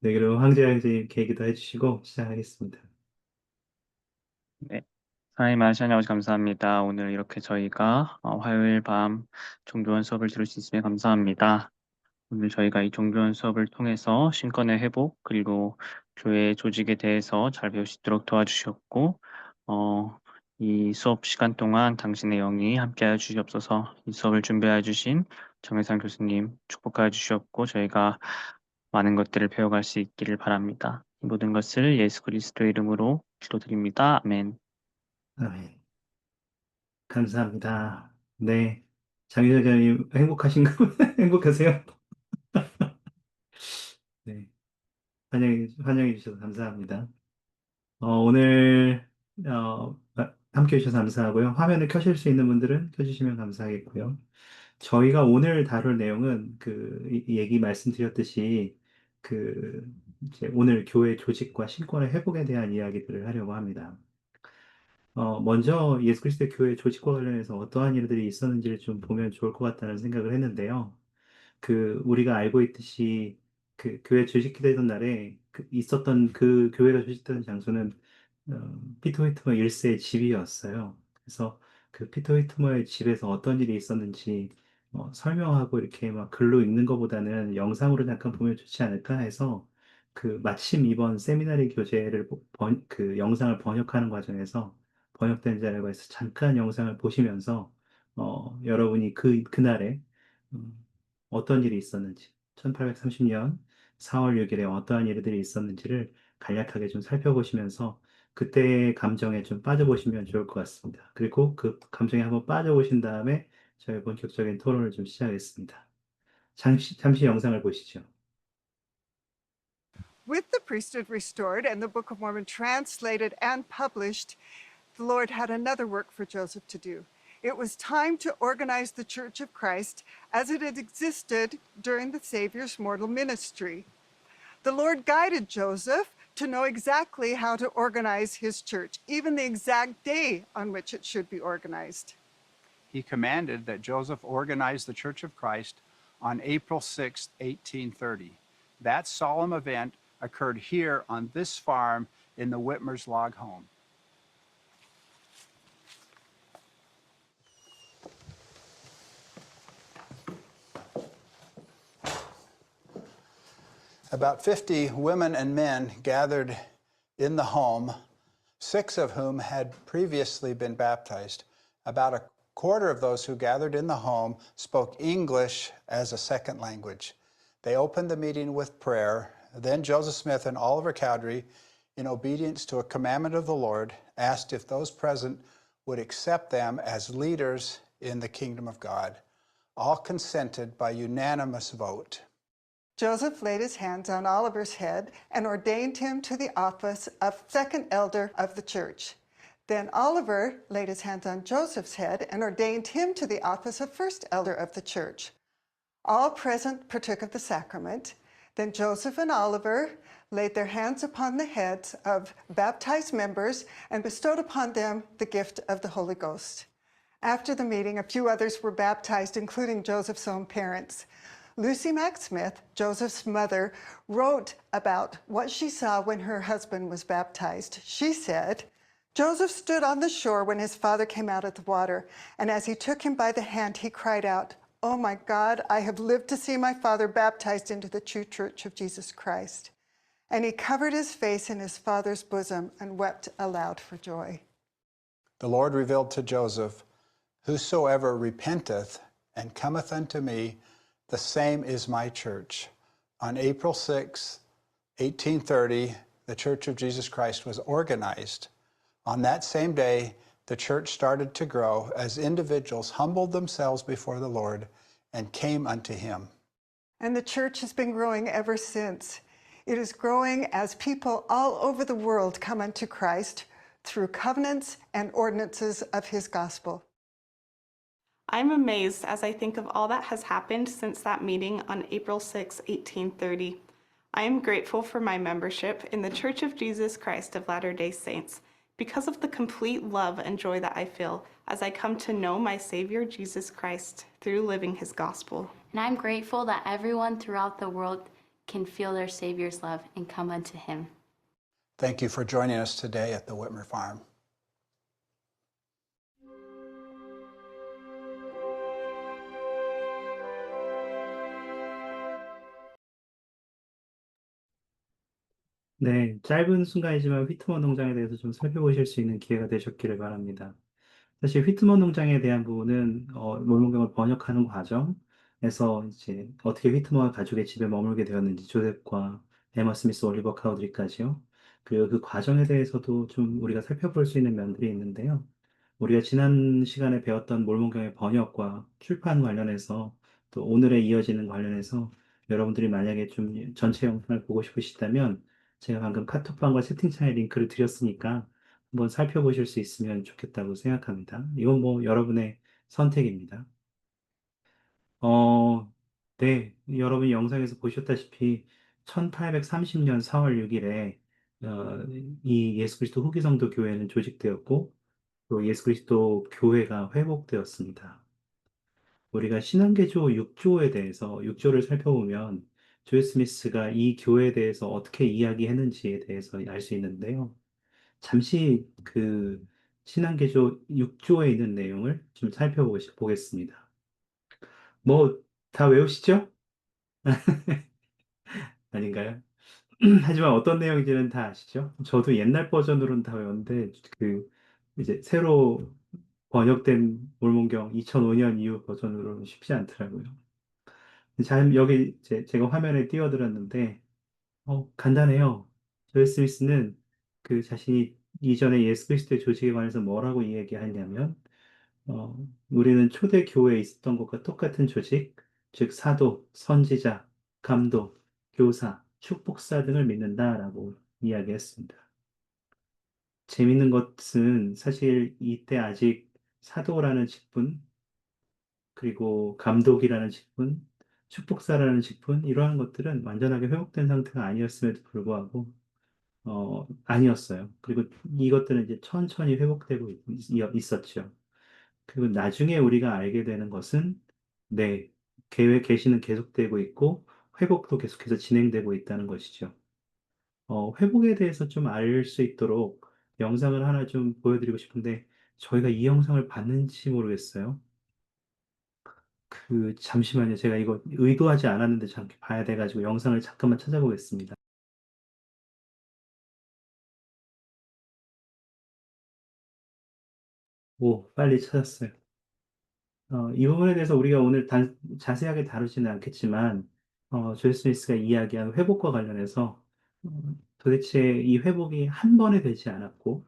네, 그럼 황제 형제님께 기도해 주시고 시작하겠습니다. 네. 하나님 하시니 아버지 감사합니다. 오늘 이렇게 저희가 화요일 밤 종교원 수업을 들을 수 있으면 감사합니다. 오늘 저희가 이 종교원 수업을 통해서 신권의 회복 그리고 교회 조직에 대해서 잘 배울 수 있도록 도와주셨고 이 수업 시간 동안 당신의 영이 함께하여 주시옵소서. 이 수업을 준비해 주신 정혜상 교수님 축복하여 주시옵고 저희가 많은 것들을 배워갈 수 있기를 바랍니다. 이 모든 것을 예수 그리스도의 이름으로 기도드립니다. 아멘. 아멘. 감사합니다. 네. 장유자님 행복하신가? 행복하세요? 네. 환영해 주셔서 감사합니다. 오늘, 함께 해주셔서 감사하고요. 화면을 켜실 수 있는 분들은 켜주시면 감사하겠고요. 저희가 오늘 다룰 내용은 이 얘기 말씀드렸듯이 그, 이제 오늘 교회 조직과 신권의 회복에 대한 이야기들을 하려고 합니다. 먼저 예수 그리스도의 교회 조직과 관련해서 어떠한 일들이 있었는지를 좀 보면 좋을 것 같다는 생각을 했는데요. 우리가 알고 있듯이 교회 조직되던 날에 있었던 그 교회가 조직되던 장소는 피터 휘트머 1세의 집이었어요. 그래서 그 피터 휘트머의 집에서 어떤 일이 있었는지 설명하고 이렇게 막 글로 읽는 것보다는 영상으로 잠깐 보면 좋지 않을까 해서 마침 이번 세미나리 교재를 영상을 번역하는 과정에서 번역된 자료가 있어 잠깐 영상을 보시면서 여러분이 그날에 음, 어떤 일이 있었는지, 1830년 4월 6일에 어떠한 일들이 있었는지를 간략하게 좀 살펴보시면서 그때의 감정에 좀 빠져보시면 좋을 것 같습니다. 그리고 그 감정에 한번 빠져보신 다음에 저희 본격적인 토론을 좀 시작하겠습니다. 잠시 영상을 보시죠. With the priesthood restored and the Book of Mormon translated and published, the Lord had another work for Joseph to do. It was time to organize the Church of Christ as it had existed during the Savior's mortal ministry. The Lord guided Joseph to know exactly how to organize his church, even the exact day on which it should be organized. He commanded that Joseph organize the Church of Christ on April 6, 1830. That solemn event occurred here on this farm in the Whitmer's log home. About 50 women and men gathered in the home, 6 of whom had previously been baptized. About a quarter of those who gathered in the home spoke English as a second language. They opened the meeting with prayer. Then Joseph Smith and Oliver Cowdery, in obedience to a commandment of the Lord, asked if those present would accept them as leaders in the kingdom of God. All consented by unanimous vote. Joseph laid his hands on Oliver's head and ordained him to the office of second elder of the church. Then Oliver laid his hands on Joseph's head and ordained him to the office of first elder of the church. All present partook of the sacrament. Then Joseph and Oliver laid their hands upon the heads of baptized members and bestowed upon them the gift of the Holy Ghost. After the meeting, a few others were baptized, including Joseph's own parents. Lucy Mack Smith, Joseph's mother, wrote about what she saw when her husband was baptized. She said, Joseph stood on the shore when his father came out of the water, and as he took him by the hand, he cried out, "Oh my God, I have lived to see my father baptized into the true church of Jesus Christ." And he covered his face in his father's bosom and wept aloud for joy. The Lord revealed to Joseph, "Whosoever repenteth and cometh unto me, the same is my church." On April 6, 1830, the Church of Jesus Christ was organized. On that same day, the church started to grow as individuals humbled themselves before the Lord and came unto him. And the church has been growing ever since. It is growing as people all over the world come unto Christ through covenants and ordinances of his gospel. I'm amazed as I think of all that has happened since that meeting on April 6, 1830. I am grateful for my membership in the Church of Jesus Christ of Latter-day Saints because of the complete love and joy that I feel as I come to know my Savior Jesus Christ through living his gospel. And I'm grateful that everyone throughout the world can feel their Savior's love and come unto him. Thank you for joining us today at the Whitmer Farm. 네, 짧은 순간이지만 휘트먼 농장에 대해서 좀 살펴보실 수 있는 기회가 되셨기를 바랍니다. 사실 휘트먼 농장에 대한 부분은 몰몬경을 번역하는 과정에서 이제 어떻게 휘트먼 가족의 집에 머물게 되었는지 조셉과 에마 스미스, 올리버 카우드리까지요. 그리고 그 과정에 대해서도 좀 우리가 살펴볼 수 있는 면들이 있는데요. 우리가 지난 시간에 배웠던 몰몬경의 번역과 출판 관련해서 또 오늘에 이어지는 관련해서 여러분들이 만약에 좀 전체 영상을 보고 싶으시다면 제가 방금 카톡방과 채팅창에 링크를 드렸으니까 한번 살펴보실 수 있으면 좋겠다고 생각합니다. 이건 뭐 여러분의 선택입니다. 네, 여러분 영상에서 보셨다시피 1830년 4월 6일에 이 예수 그리스도 후기 성도 교회는 조직되었고 또 예수 그리스도 교회가 회복되었습니다. 우리가 신앙개조 6조에 대해서 6조를 살펴보면 조에 스미스가 이 교회에 대해서 어떻게 이야기했는지에 대해서 알 수 있는데요. 잠시 그 신앙개조 6조에 있는 내용을 좀 살펴보겠습니다. 뭐, 다 외우시죠? 아닌가요? 하지만 어떤 내용인지는 다 아시죠? 저도 옛날 버전으로는 다 외웠는데, 이제 새로 번역된 몰몬경 2005년 이후 버전으로는 쉽지 않더라고요. 자, 여기 제가 화면에 띄워드렸는데, 간단해요. 조엘 스미스는 그 자신이 이전에 예수 그리스도의 조직에 관해서 뭐라고 이야기하냐면, 우리는 초대 교회에 있었던 것과 똑같은 조직, 즉 사도, 선지자, 감독, 교사, 축복사 등을 믿는다라고 이야기했습니다. 재밌는 것은 사실 이때 아직 사도라는 직분, 그리고 감독이라는 직분, 축복사라는 직분, 이러한 것들은 완전하게 회복된 상태가 아니었음에도 불구하고, 아니었어요. 그리고 이것들은 이제 천천히 회복되고 있었죠. 그리고 나중에 우리가 알게 되는 것은, 네, 계획 개시는 계속되고 있고, 회복도 계속해서 진행되고 있다는 것이죠. 회복에 대해서 좀 알 수 있도록 영상을 하나 좀 보여드리고 싶은데, 저희가 이 영상을 봤는지 모르겠어요. 잠시만요. 제가 이거 의도하지 않았는데 잠깐 봐야 돼가지고 영상을 잠깐만 찾아보겠습니다. 오, 빨리 찾았어요. 이 부분에 대해서 우리가 오늘 자세하게 다루지는 않겠지만, 조엘 스미스가 이야기한 회복과 관련해서, 도대체 이 회복이 한 번에 되지 않았고,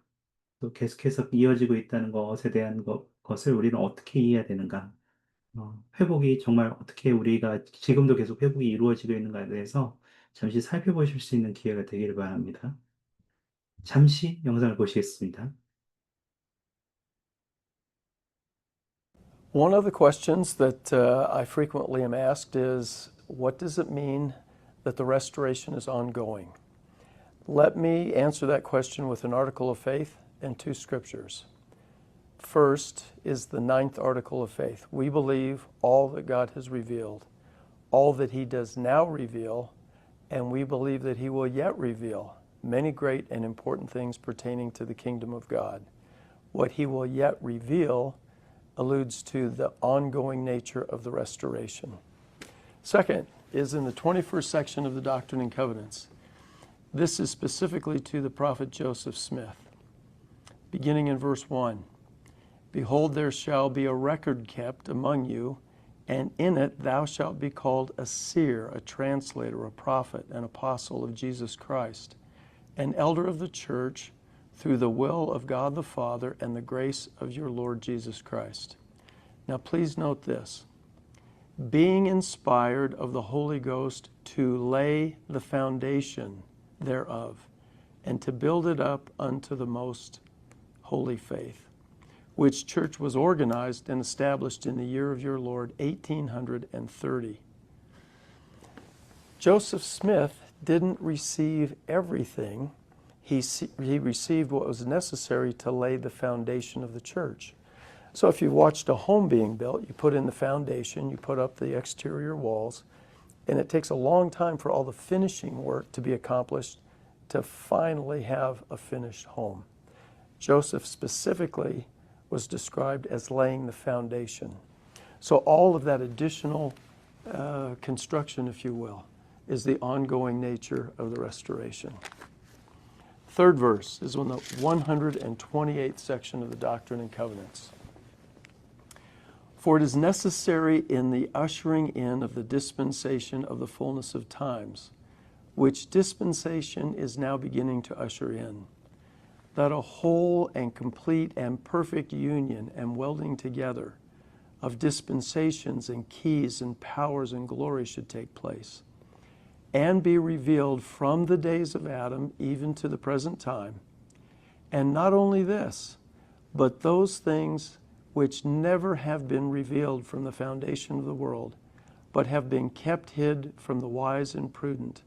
또 계속해서 이어지고 있다는 것에 대한 것을 우리는 어떻게 이해해야 되는가? 회복이 정말 어떻게 우리가 지금도 계속 회복이 이루어지고 있는가에 대해서 잠시 살펴보실 수 있는 기회가 되기를 바랍니다. 잠시 영상을 보시겠습니다. One of the questions that I frequently am asked is, what does it mean that the restoration is ongoing? Let me answer that question with an article of faith and two scriptures. First is the 9th article of faith. We believe all that God has revealed, all that he does now reveal, and we believe that he will yet reveal many great and important things pertaining to the kingdom of God. What he will yet reveal alludes to the ongoing nature of the restoration. Second is in the 21st section of the Doctrine and Covenants. This is specifically to the prophet Joseph Smith. Beginning in verse 1, Behold, there shall be a record kept among you, and in it thou shalt be called a seer, a translator, a prophet, an apostle of Jesus Christ, an elder of the church, through the will of God the Father and the grace of your Lord Jesus Christ. Now please note this. Being inspired of the Holy Ghost to lay the foundation thereof, and to build it up unto the most holy faith, which church was organized and established in the year of your Lord, 1830. Joseph Smith didn't receive everything. He received what was necessary to lay the foundation of the church. So if you watched a home being built, you put in the foundation, you put up the exterior walls, And it takes a long time for all the finishing work to be accomplished to finally have a finished home. Joseph specifically was described as laying the foundation. So all of that additional construction, if you will, is the ongoing nature of the restoration. Third verse is in the 128th section of the Doctrine and Covenants. For it is necessary in the ushering in of the dispensation of the fullness of times, which dispensation is now beginning to usher in, that a whole and complete and perfect union and welding together of dispensations and keys and powers and glory should take place, and be revealed from the days of Adam even to the present time. And not only this, but those things which never have been revealed from the foundation of the world, but have been kept hid from the wise and prudent,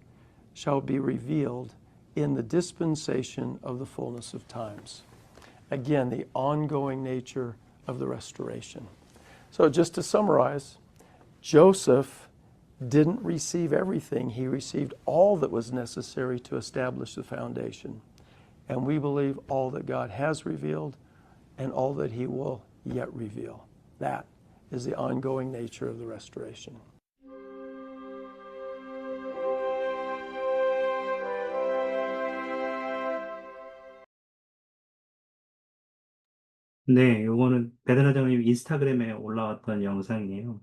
shall be revealed in the dispensation of the fullness of times. Again, the ongoing nature of the restoration. So just to summarize, Joseph didn't receive everything. He received all that was necessary to establish the foundation. And we believe all that God has revealed and all that he will yet reveal. That is the ongoing nature of the restoration. 네, 요거는 베드나장님 인스타그램에 올라왔던 영상이에요.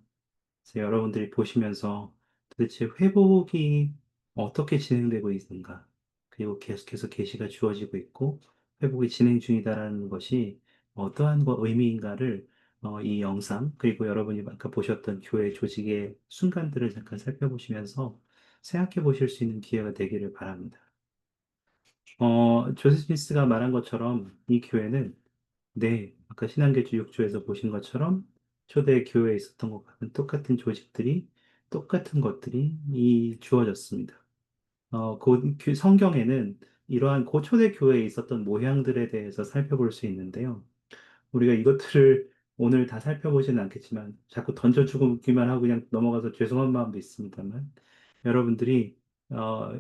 그래서 여러분들이 보시면서 도대체 회복이 어떻게 진행되고 있는가, 그리고 계속해서 계시가 주어지고 있고 회복이 진행 중이다라는 것이 어떠한 의미인가를 이 영상, 그리고 여러분이 아까 보셨던 교회 조직의 순간들을 잠깐 살펴보시면서 생각해 보실 수 있는 기회가 되기를 바랍니다. 조세 스미스가 말한 것처럼 이 교회는, 네, 아까 신앙개주 6조에서 보신 것처럼 초대 교회에 있었던 것 같은 똑같은 조직들이, 똑같은 것들이 주어졌습니다. 성경에는 이러한 초대 교회에 있었던 모양들에 대해서 살펴볼 수 있는데요. 우리가 이것들을 오늘 다 살펴보지는 않겠지만 자꾸 던져주기만 하고 그냥 넘어가서 죄송한 마음도 있습니다만, 여러분들이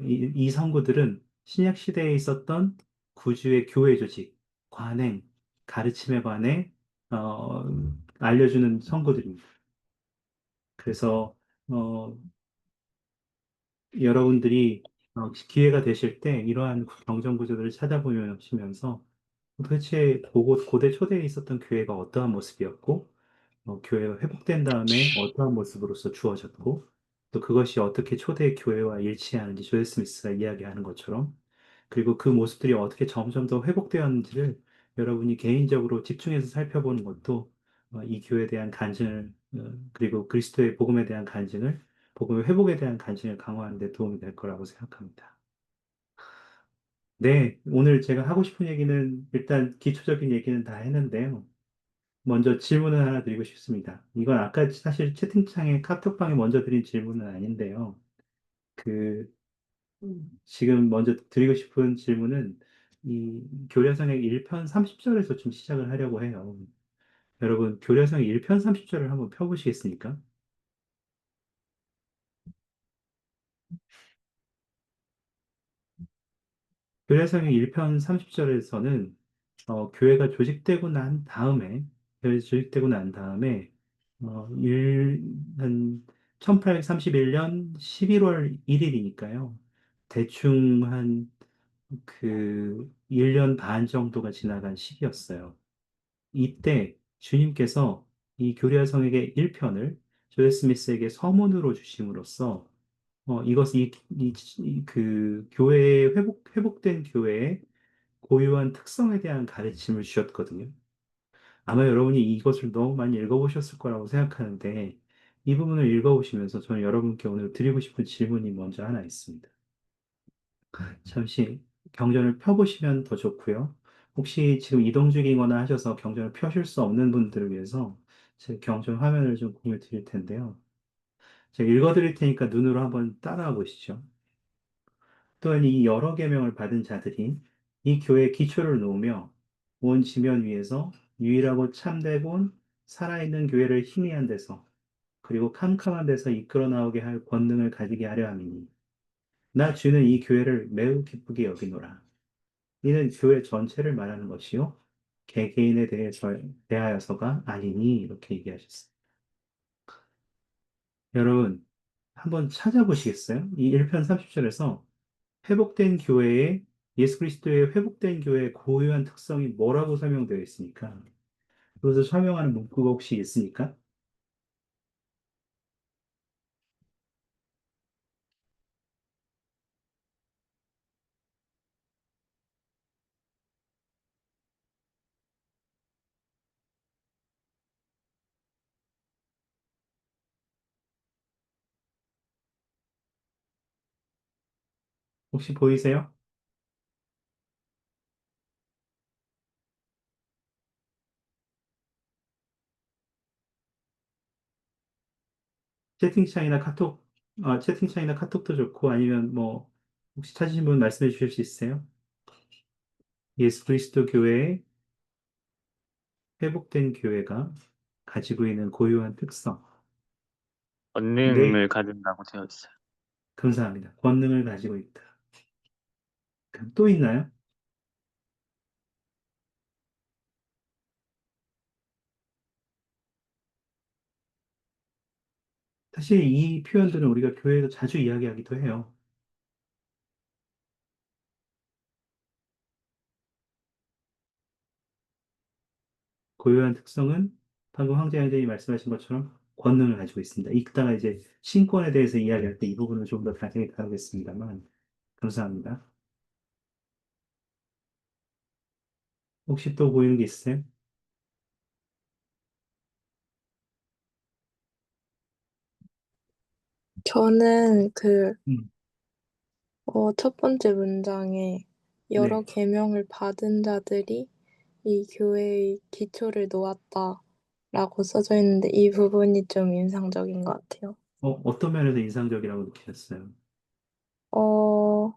이 성구들은 신약 시대에 있었던 구주의 교회 조직, 관행, 가르침에 관해 어, 알려주는 성구들입니다. 그래서 어, 여러분들이 기회가 되실 때 이러한 경전 구조들을 찾아보시면서 도대체 고대 초대에 있었던 교회가 어떠한 모습이었고, 교회가 회복된 다음에 어떠한 모습으로서 주어졌고, 또 그것이 어떻게 초대 교회와 일치하는지 조세 스미스가 이야기하는 것처럼, 그리고 그 모습들이 어떻게 점점 더 회복되었는지를 여러분이 개인적으로 집중해서 살펴보는 것도 이 교회에 대한 간증을, 그리고 그리스도의 복음에 대한 간증을, 복음의 회복에 대한 간증을 강화하는 데 도움이 될 거라고 생각합니다. 네, 오늘 제가 하고 싶은 얘기는 일단 기초적인 얘기는 다 했는데요. 먼저 질문을 하나 드리고 싶습니다. 이건 아까 사실 채팅창에 카톡방에 먼저 드린 질문은 아닌데요. 그, 지금 먼저 드리고 싶은 질문은 이 교련성의 1편 30절에서 좀 시작을 하려고 해요. 여러분, 교련성의 1편 30절을 한번 펴보시겠습니까? 교련성의 1편 30절에서는 교회가 조직되고 난 다음에, 한 1831년 11월 1일이니까요. 대충 한 그 1년 반 정도가 지나간 시기였어요. 이때 주님께서 이 교리화성에게 1편을 조세 스미스에게 서문으로 주심으로써 그 교회의 회복된 교회의 고유한 특성에 대한 가르침을 주셨거든요. 아마 여러분이 이것을 너무 많이 읽어보셨을 거라고 생각하는데, 이 부분을 읽어보시면서 저는 여러분께 오늘 드리고 싶은 질문이 먼저 하나 있습니다. 잠시 경전을 펴보시면 더 좋고요. 혹시 지금 이동 중이거나 하셔서 경전을 펴실 수 없는 분들을 위해서 제 경전 화면을 좀 공유 드릴 텐데요. 제가 읽어드릴 테니까 눈으로 한번 따라와 보시죠. 또한 이 여러 계명을 받은 자들이 이 교회의 기초를 놓으며 온 지면 위에서 유일하고 참되고 살아있는 교회를 희미한 데서 그리고 캄캄한 데서 이끌어 나오게 할 권능을 가지게 하려 함이니 나 주는 이 교회를 매우 기쁘게 여기노라. 이는 교회 전체를 말하는 것이요 개개인에 대하여서가 아니니 이렇게 얘기하셨어요. 여러분 한번 찾아보시겠어요? 이 1편 30절에서 회복된 교회의 예수 그리스도의 회복된 교회의 고유한 특성이 뭐라고 설명되어 있습니까? 그것을 설명하는 문구가 혹시 있습니까? 혹시 보이세요? 채팅창이나 카톡, 채팅창이나 카톡도 좋고 아니면 뭐 혹시 찾으신 분 말씀해 주실 수 있어요? 예수 그리스도 교회의 회복된 교회가 가지고 있는 고유한 특성. 네, 권능을 가진다고 되어 있어요. 감사합니다. 권능을 가지고 있다. 그럼 또 있나요? 사실 이 표현들은 우리가 교회에서 자주 이야기하기도 해요. 고유한 특성은 방금 황재 양재님이 말씀하신 것처럼 권능을 가지고 있습니다. 이따가 이제 신권에 대해서 이야기할 때 이 부분을 좀 더 자세히 다루겠습니다만, 감사합니다. 혹시 또 보이는 게 있으세요? 저는 음, 첫 번째 문장에 여러 네. 계명을 받은 자들이 이 교회의 기초를 놓았다라고 써져 있는데 이 부분이 좀 인상적인 것 같아요. 어떤 면에서 인상적이라고 느끼셨어요? 어,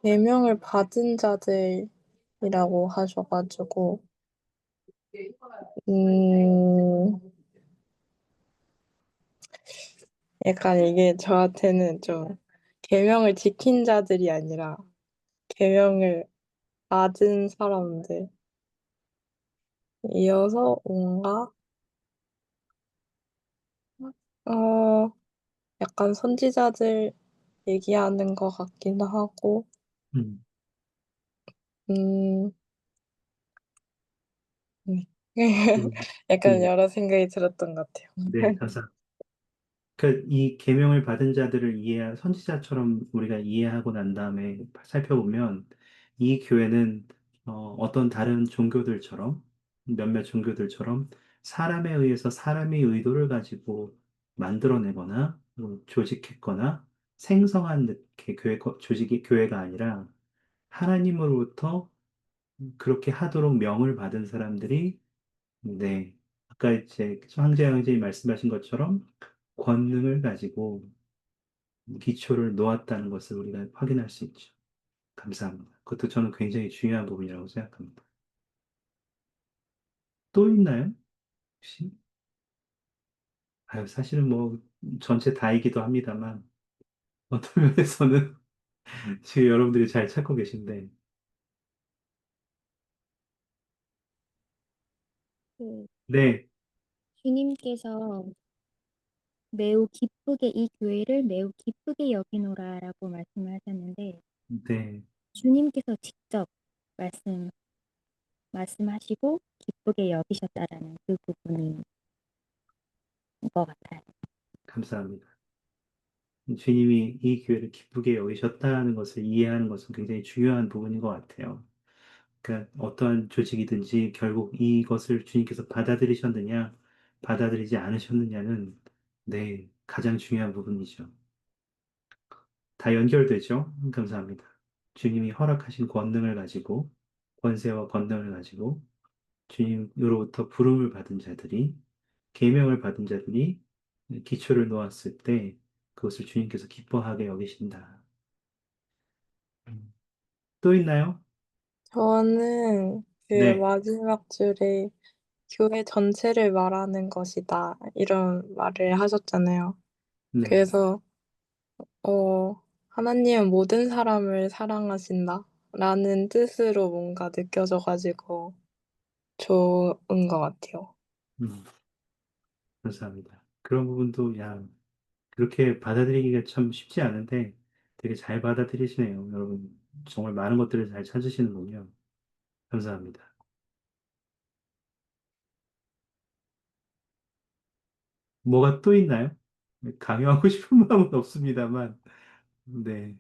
계명을 받은 자들이라고 하셔가지고, 음, 약간 이게 저한테는 좀 계명을 지킨 자들이 아니라 계명을 받은 사람들 이어서 뭔가 어, 약간 선지자들 얘기하는 것 같기도 하고, 음, 음, 네. 음, 약간 예, 여러 생각이 들었던 것 같아요. 네, 감사합니다. 이 계명을 받은 자들을 선지자처럼 우리가 이해하고 난 다음에 살펴보면 이 교회는 어떤 다른 종교들처럼 몇몇 종교들처럼 사람에 의해서 사람의 의도를 가지고 만들어내거나 조직했거나 생성한 교회가 아니라 하나님으로부터 그렇게 하도록 명을 받은 사람들이 네, 아까 이제 황제양제이 말씀하신 것처럼 권능을 가지고 기초를 놓았다는 것을 우리가 확인할 수 있죠. 감사합니다. 그것도 저는 굉장히 중요한 부분이라고 생각합니다. 또 있나요? 혹시? 아유, 사실은 뭐 전체 다이기도 합니다만 어떤 면에서는 지금 여러분들이 잘 찾고 계신데 그 네, 주님께서 매우 기쁘게 이 교회를 매우 기쁘게 여기노라라고 말씀을 하셨는데 네, 주님께서 직접 말씀 말씀하시고 기쁘게 여기셨다라는 그 부분인 것 같아요. 감사합니다. 주님이 이 교회를 기쁘게 여기셨다는 것을 이해하는 것은 굉장히 중요한 부분인 것 같아요. 그러니까 어떠한 조직이든지 결국 이것을 주님께서 받아들이셨느냐, 받아들이지 않으셨느냐는 네, 가장 중요한 부분이죠. 다 연결되죠? 감사합니다. 주님이 허락하신 권능을 가지고, 권세와 권능을 가지고, 주님으로부터 부름을 받은 자들이, 계명을 받은 자들이 기초를 놓았을 때, 그것을 주님께서 기뻐하게 여기신다. 또 있나요? 저는 그 네, 마지막 줄에 교회 전체를 말하는 것이다. 이런 말을 하셨잖아요. 네. 그래서, 하나님은 모든 사람을 사랑하신다. 라는 뜻으로 뭔가 느껴져가지고 좋은 것 같아요. 음, 감사합니다. 그런 부분도, 야, 그렇게 받아들이기가 참 쉽지 않은데 되게 잘 받아들이시네요. 여러분, 정말 많은 것들을 잘 찾으시는군요. 감사합니다. 뭐가 또 있나요? 강요하고 싶은 마음은 없습니다만, 네,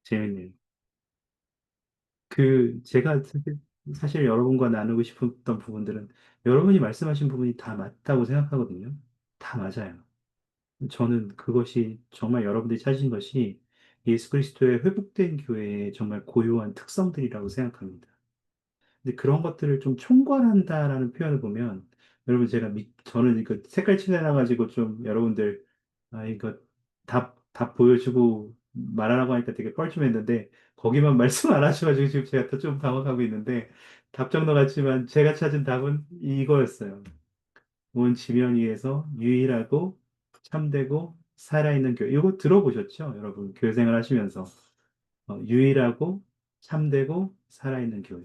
재밌네요. 제가 사실 여러분과 나누고 싶었던 부분들은 여러분이 말씀하신 부분이 다 맞다고 생각하거든요. 다 맞아요. 저는 그것이 정말 여러분들이 찾으신 것이 예수 그리스도의 회복된 교회의 정말 고유한 특성들이라고 생각합니다. 근데 그런 것들을 좀 총괄한다라는 표현을 보면 여러분 저는 이거 색깔 칠해놔가지고 좀 여러분들 이거 답 보여주고 말하라고 하니까 되게 뻘쭘했는데 거기만 말씀 안 하셔가지고 지금 제가 또 좀 당황하고 있는데 답정너 같지만 제가 찾은 답은 이거였어요. 온 지면 위에서 유일하고 참되고 살아있는 교회. 이거 들어보셨죠? 여러분 교회 생활 하시면서 유일하고 참되고 살아있는 교회.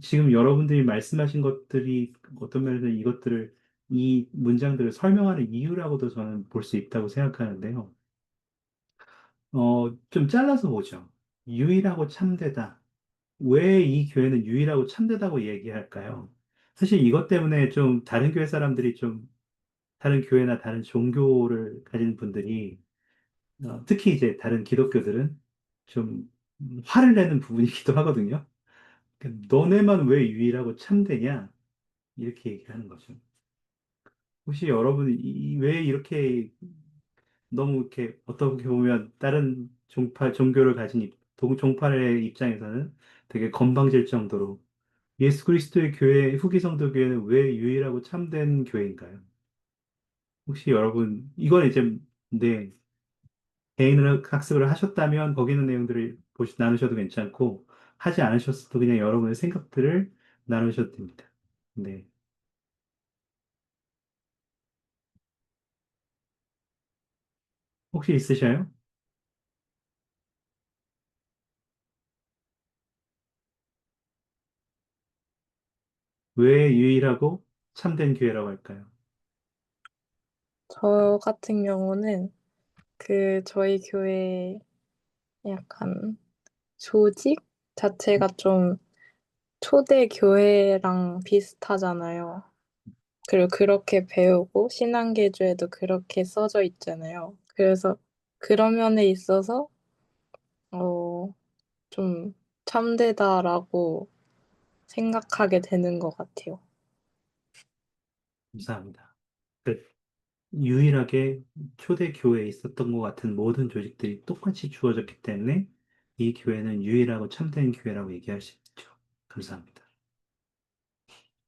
지금 여러분들이 말씀하신 것들이 어떤 면에서 이 문장들을 설명하는 이유라고도 저는 볼 수 있다고 생각하는데요. 좀 잘라서 보죠. 유일하고 참되다. 왜 이 교회는 유일하고 참되다고 얘기할까요? 사실 이것 때문에 좀 다른 교회 사람들이 좀 다른 교회나 다른 종교를 가진 분들이 특히 이제 다른 기독교들은 좀 화를 내는 부분이기도 하거든요. 너네만 왜 유일하고 참되냐? 이렇게 얘기하는 거죠. 혹시 여러분, 왜 이렇게 너무 이렇게 어떻게 보면 다른 종교를 가진 종파의 입장에서는 되게 건방질 정도로 예수 그리스도의 교회, 후기 성도 교회는 왜 유일하고 참된 교회인가요? 혹시 여러분, 이건 이제, 네, 개인으로 학습을 하셨다면 거기 있는 내용들을 나누셔도 괜찮고, 하지 않으셨어도 그냥 여러분의 생각들을 나누셔도 됩니다. 네. 혹시 있으셔요? 왜 유일하고 참된 교회라고 할까요? 저 같은 경우는 저희 교회 약간 조직 자체가 좀 초대 교회랑 비슷하잖아요. 그리고 그렇게 배우고 신앙계주에도 그렇게 써져 있잖아요. 그래서 그런 면에 있어서 어, 좀 참되다라고 생각하게 되는 것 같아요. 감사합니다. 그 유일하게 초대 교회에 있었던 것 같은 모든 조직들이 똑같이 주어졌기 때문에 이 교회는 유일하고 참된 교회라고 얘기할 수 있죠. 감사합니다.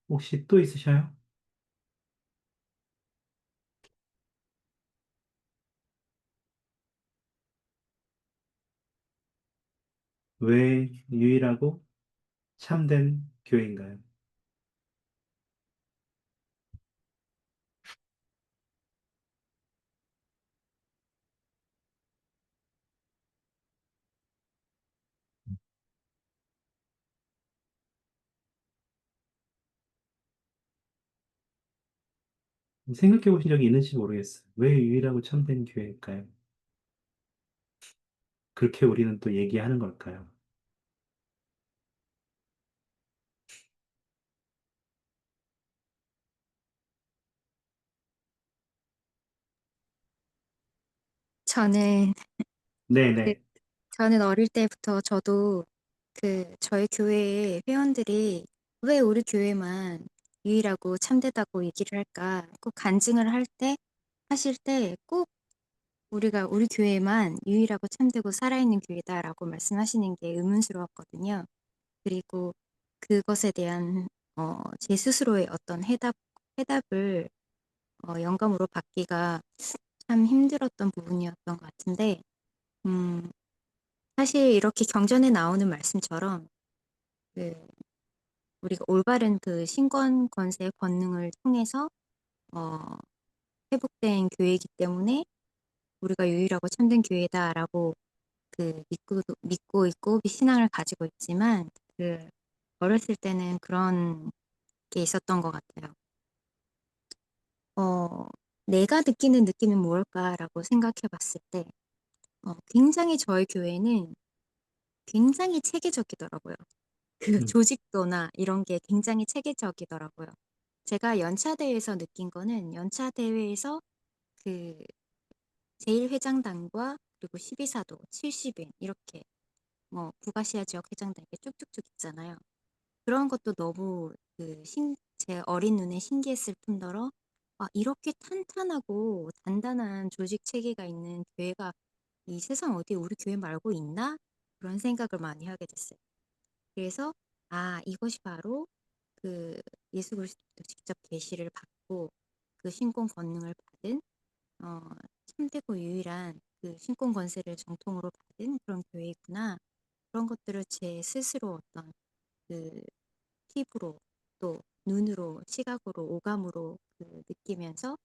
혹시 또 있으셔요? 왜 유일하고 참된 교회인가요? 생각해 보신 적이 있는지 모르겠어요. 왜 유일하고 참된 교회일까요? 그렇게 우리는 또 얘기하는 걸까요? 저는 그 네네. 저는 어릴 때부터 저도 저희 교회의 회원들이 왜 우리 교회만 유일하고 참되다고 얘기를 할까? 꼭 간증을 하실 때 꼭 우리가 우리 교회만 유일하고 참되고 살아있는 교회다라고 말씀하시는 게 의문스러웠거든요. 그리고 그것에 대한 제 스스로의 어떤 해답을 영감으로 받기가 참 힘들었던 부분이었던 것 같은데, 음, 사실 이렇게 경전에 나오는 말씀처럼 그 우리가 올바른 그 신권 권세 권능을 통해서 어, 회복된 교회이기 때문에 우리가 유일하고 참된 교회다라고 믿고 있고 신앙을 가지고 있지만 어렸을 때는 그런 게 있었던 것 같아요. 내가 느끼는 느낌은 무엇일까라고 생각해 봤을 때, 굉장히 저희 교회는 굉장히 체계적이더라고요. 음, 조직도나 이런 게 굉장히 체계적이더라고요. 제가 연차대회에서 느낀 거는 연차대회에서 그 제1회장단과 그리고 12사도, 70인 이렇게 북아시아 지역 회장단 이렇게 쭉쭉쭉 있잖아요. 그런 것도 너무 제 어린 눈에 신기했을 뿐더러 이렇게 탄탄하고 단단한 조직 체계가 있는 교회가 이 세상 어디에 우리 교회 말고 있나? 그런 생각을 많이 하게 됐어요. 그래서 이것이 바로 예수 그리스도 직접 계시를 받고 그 신권 권능을 받은 어, 참되고 유일한 신권 권세를 정통으로 받은 그런 교회이구나. 그런 것들을 제 스스로 어떤 그 피부로 또 눈으로 시각으로 오감으로 느끼면서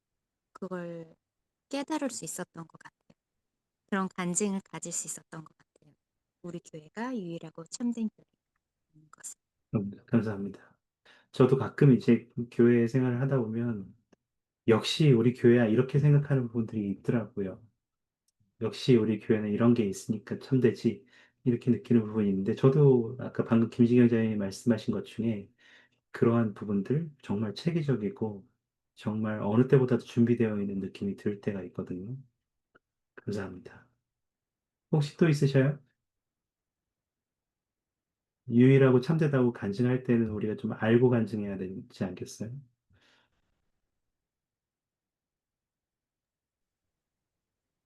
그걸 깨달을 수 있었던 것 같아요. 그런 간증을 가질 수 있었던 것 같아요. 우리 교회가 유일하고 참된 교회인 것을. 감사합니다. 저도 가끔 이제 교회 생활을 하다 보면 역시 우리 교회야 이렇게 생각하는 부분들이 있더라고요. 역시 우리 교회는 이런 게 있으니까 참되지 이렇게 느끼는 부분이 있는데 저도 아까 방금 김진경 장님이 말씀하신 것 중에 그러한 부분들 정말 체계적이고 정말 어느 때보다도 준비되어 있는 느낌이 들 때가 있거든요. 감사합니다. 혹시 또 있으셔요? 유일하고 참되다고 간증할 때는 우리가 좀 알고 간증해야 되지 않겠어요?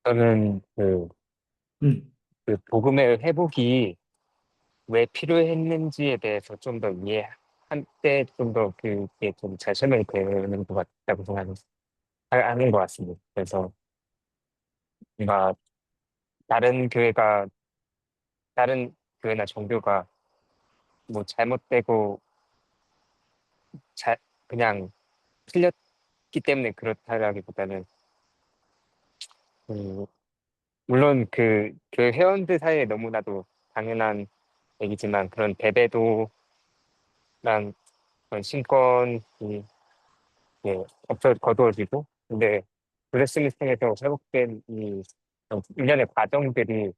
저는 음, 그 복음의 회복이 왜 필요했는지에 대해서 좀 더 이해할 때 좀 더 그게 좀 잘 설명이 되는 것 같다고 하는 것 같습니다. 그래서 뭔가 다른 교회가, 다른 교회나 종교가 뭐 잘못되고 잘, 그냥 틀렸기 때문에 그렇다라기보다는, 음, 물론 그 교회 회원들 사이에 너무나도 당연한 얘기지만 그런 배배도랑 그런 신권이 거두어지고, 근데 브레스를 통해서 회복된 이 일련의 과정들이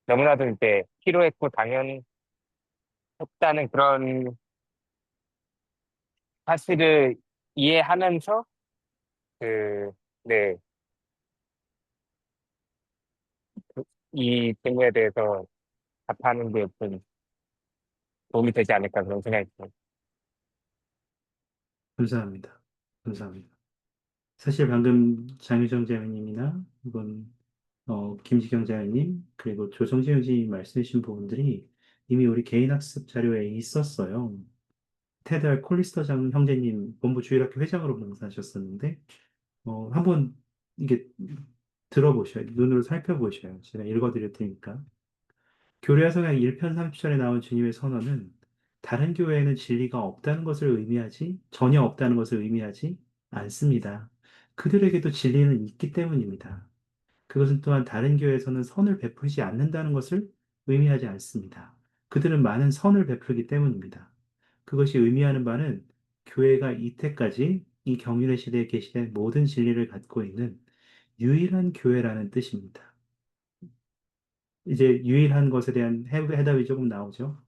너무나도 이제 필요했고 당연했다는 그런 사실을 이해하면서 그, 네, 이 질문에 대해서 답하는 게 좀 도움이 되지 않을까 그런 생각이 들어요. 감사합니다. 감사합니다. 사실 방금 장유정 자매님이나 혹은 김지경 자매님 그리고 조성진 형제님 말씀해주신 부분들이 이미 우리 개인 학습 자료에 있었어요. 테드알 콜리스터 장 형제님 본부 주일학교 회장으로 봉사하셨었는데 한번 이게 들어보셔요. 눈으로 살펴보셔요. 제가 읽어드릴 테니까. 교례와 성경 1편 30절에 나온 주님의 선언은 다른 교회에는 진리가 없다는 것을 전혀 없다는 것을 의미하지 않습니다. 그들에게도 진리는 있기 때문입니다. 그것은 또한 다른 교회에서는 선을 베풀지 않는다는 것을 의미하지 않습니다. 그들은 많은 선을 베풀기 때문입니다. 그것이 의미하는 바는 교회가 이때까지 이 경륜의 시대에 계시된 모든 진리를 갖고 있는 유일한 교회라는 뜻입니다. 이제 유일한 것에 대한 해답이 조금 나오죠.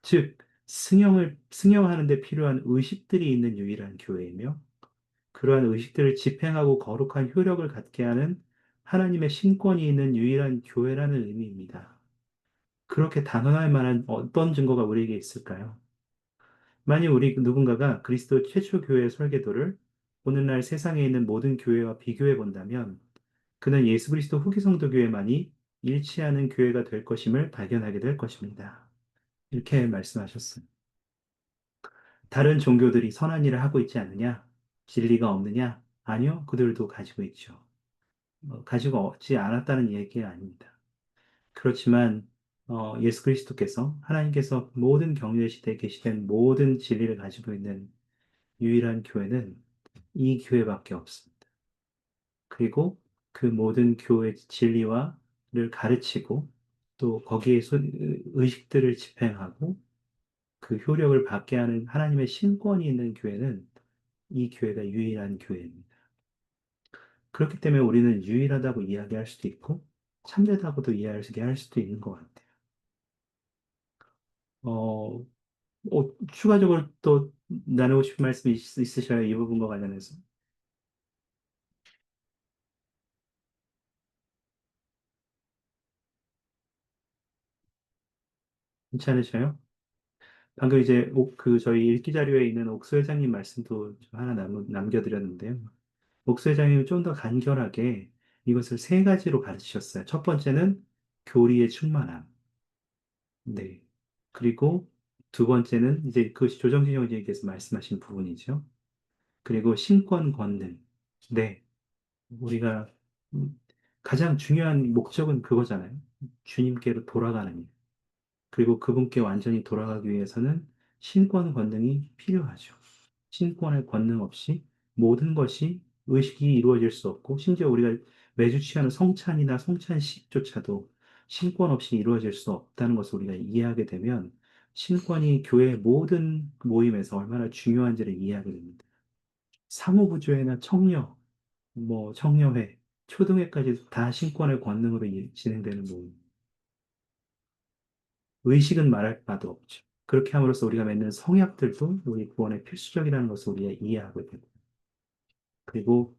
즉, 승영하는 데 필요한 의식들이 있는 유일한 교회이며, 그러한 의식들을 집행하고 거룩한 효력을 갖게 하는 하나님의 신권이 있는 유일한 교회라는 의미입니다. 그렇게 단언할 만한 어떤 증거가 우리에게 있을까요? 만약 우리 누군가가 그리스도 최초 교회의 설계도를 오늘날 세상에 있는 모든 교회와 비교해 본다면, 그는 예수 그리스도 후기 성도 교회만이 일치하는 교회가 될 것임을 발견하게 될 것입니다. 이렇게 말씀하셨어요. 다른 종교들이 선한 일을 하고 있지 않느냐? 진리가 없느냐? 아니요, 그들도 가지고 있죠. 가지고 없지 않았다는 얘기가 아닙니다. 그렇지만 예수 그리스도께서 하나님께서 모든 경륜 시대에 계시된 모든 진리를 가지고 있는 유일한 교회는 이 교회밖에 없습니다. 그리고 그 모든 교회 진리와를 가르치고 또 거기에 의식들을 집행하고 그 효력을 받게 하는 하나님의 신권이 있는 교회는 이 교회가 유일한 교회입니다. 그렇기 때문에 우리는 유일하다고 이야기할 수도 있고 참되다고도 이야기할 수도 있는 것 같아요. 어, 추가적으로 또 나누고 싶은 말씀이 있으셔야 이 부분과 관련해서 괜찮으셔요? 방금 이제 저희 읽기 자료에 있는 옥수 회장님 말씀도 좀 하나 남겨드렸는데요. 옥수 회장님은 좀 더 간결하게 이것을 세 가지로 가르치셨어요. 첫 번째는 교리의 충만함. 네. 그리고 두 번째는 이제 그것이 조정진 형제께서 말씀하신 부분이죠. 그리고 신권 권능. 네. 우리가 음, 가장 중요한 목적은 그거잖아요. 주님께로 돌아가는 일. 그리고 그분께 완전히 돌아가기 위해서는 신권 권능이 필요하죠. 신권의 권능 없이 모든 것이 의식이 이루어질 수 없고, 심지어 우리가 매주 취하는 성찬이나 성찬식조차도 신권 없이 이루어질 수 없다는 것을 우리가 이해하게 되면, 신권이 교회 모든 모임에서 얼마나 중요한지를 이해하게 됩니다. 사무부조회나 청려, 청려회, 초등회까지 다 신권의 권능으로 진행되는 모임. 의식은 말할 바도 없죠. 그렇게 함으로써 우리가 맺는 성약들도 우리 구원에 필수적이라는 것을 우리가 이해하게 되고, 그리고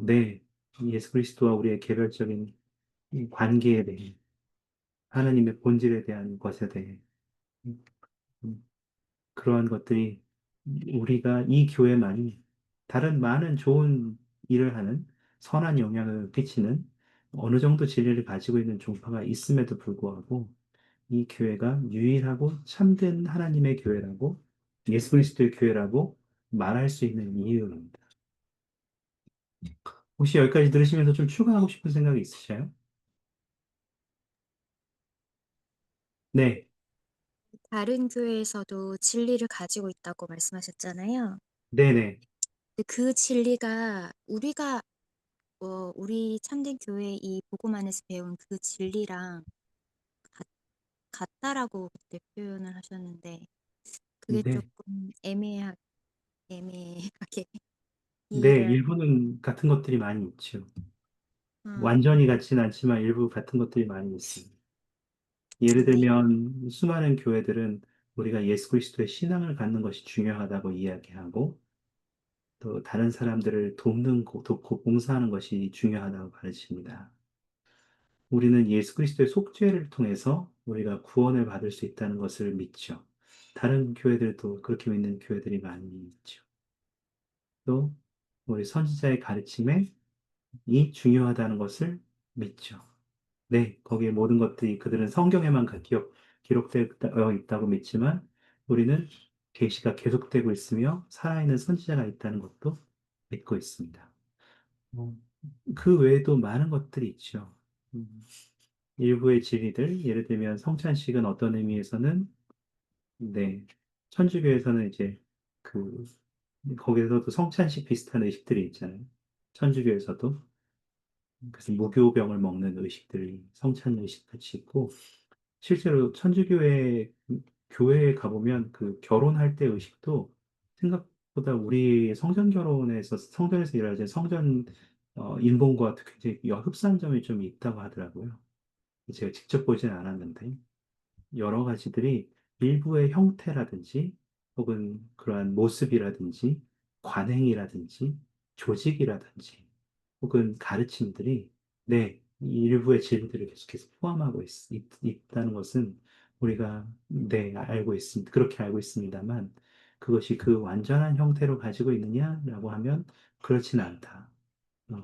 네, 예수 그리스도와 우리의 개별적인 이 관계에 대해, 하나님의 본질에 대한 것에 대해 음, 그러한 것들이 우리가 이 교회만이 다른 많은 좋은 일을 하는 선한 영향을 끼치는 어느 정도 진리를 가지고 있는 종파가 있음에도 불구하고 이 교회가 유일하고 참된 하나님의 교회라고 예수 그리스도의 교회라고 말할 수 있는 이유입니다. 혹시 여기까지 들으시면서 좀 추가하고 싶은 생각이 있으셔요? 네, 다른 교회에서도 진리를 가지고 있다고 말씀하셨잖아요. 네네, 근데 그 진리가 우리 참된 교회 이 복음 안에서 배운 그 진리랑 같, 같다라고 그때 표현을 하셨는데 그게 네, 조금 애매하게 네, 이해를 일부는 같은 것들이 많이 있죠. 아, 완전히 같지는 않지만 일부 같은 것들이 많이 있습니다. 예를 네. 들면 수많은 교회들은 우리가 예수 그리스도의 신앙을 갖는 것이 중요하다고 이야기하고 또 다른 사람들을 돕고 봉사하는 것이 중요하다고 가르칩니다. 우리는 예수 그리스도의 속죄를 통해서 우리가 구원을 받을 수 있다는 것을 믿죠. 다른 교회들도 그렇게 믿는 교회들이 많이 있죠. 또 우리 선지자의 가르침에 이 중요하다는 것을 믿죠. 네, 거기에 모든 것들이 그들은 성경에만 기록되어 있다고 믿지만 우리는 계시가 계속되고 있으며 살아있는 선지자가 있다는 것도 믿고 있습니다. 어, 그 외에도 많은 것들이 있죠. 음, 일부의 진리들, 예를 들면 성찬식은 어떤 의미에서는 네, 천주교에서는 이제 그 거기서도 성찬식 비슷한 의식들이 있잖아요. 천주교에서도 그래서 무교병을 먹는 의식들이 성찬 의식 같이 있고 실제로 천주교회 교회에 가보면 그 결혼할 때 의식도 생각보다 우리 성전 결혼에서 성전에서 일하는 성전 인본과 굉장히 흡사한 점이 좀 있다고 하더라고요. 제가 직접 보지는 않았는데 여러 가지들이 일부의 형태라든지 혹은 그러한 모습이라든지 관행이라든지 조직이라든지 혹은 가르침들이 네, 이 일부의 진리들을 계속해서 포함하고 있다는 것은 우리가 네, 알고 있습니다. 그렇게 알고 있습니다만 그것이 그 완전한 형태로 가지고 있느냐라고 하면 그렇지는 않다.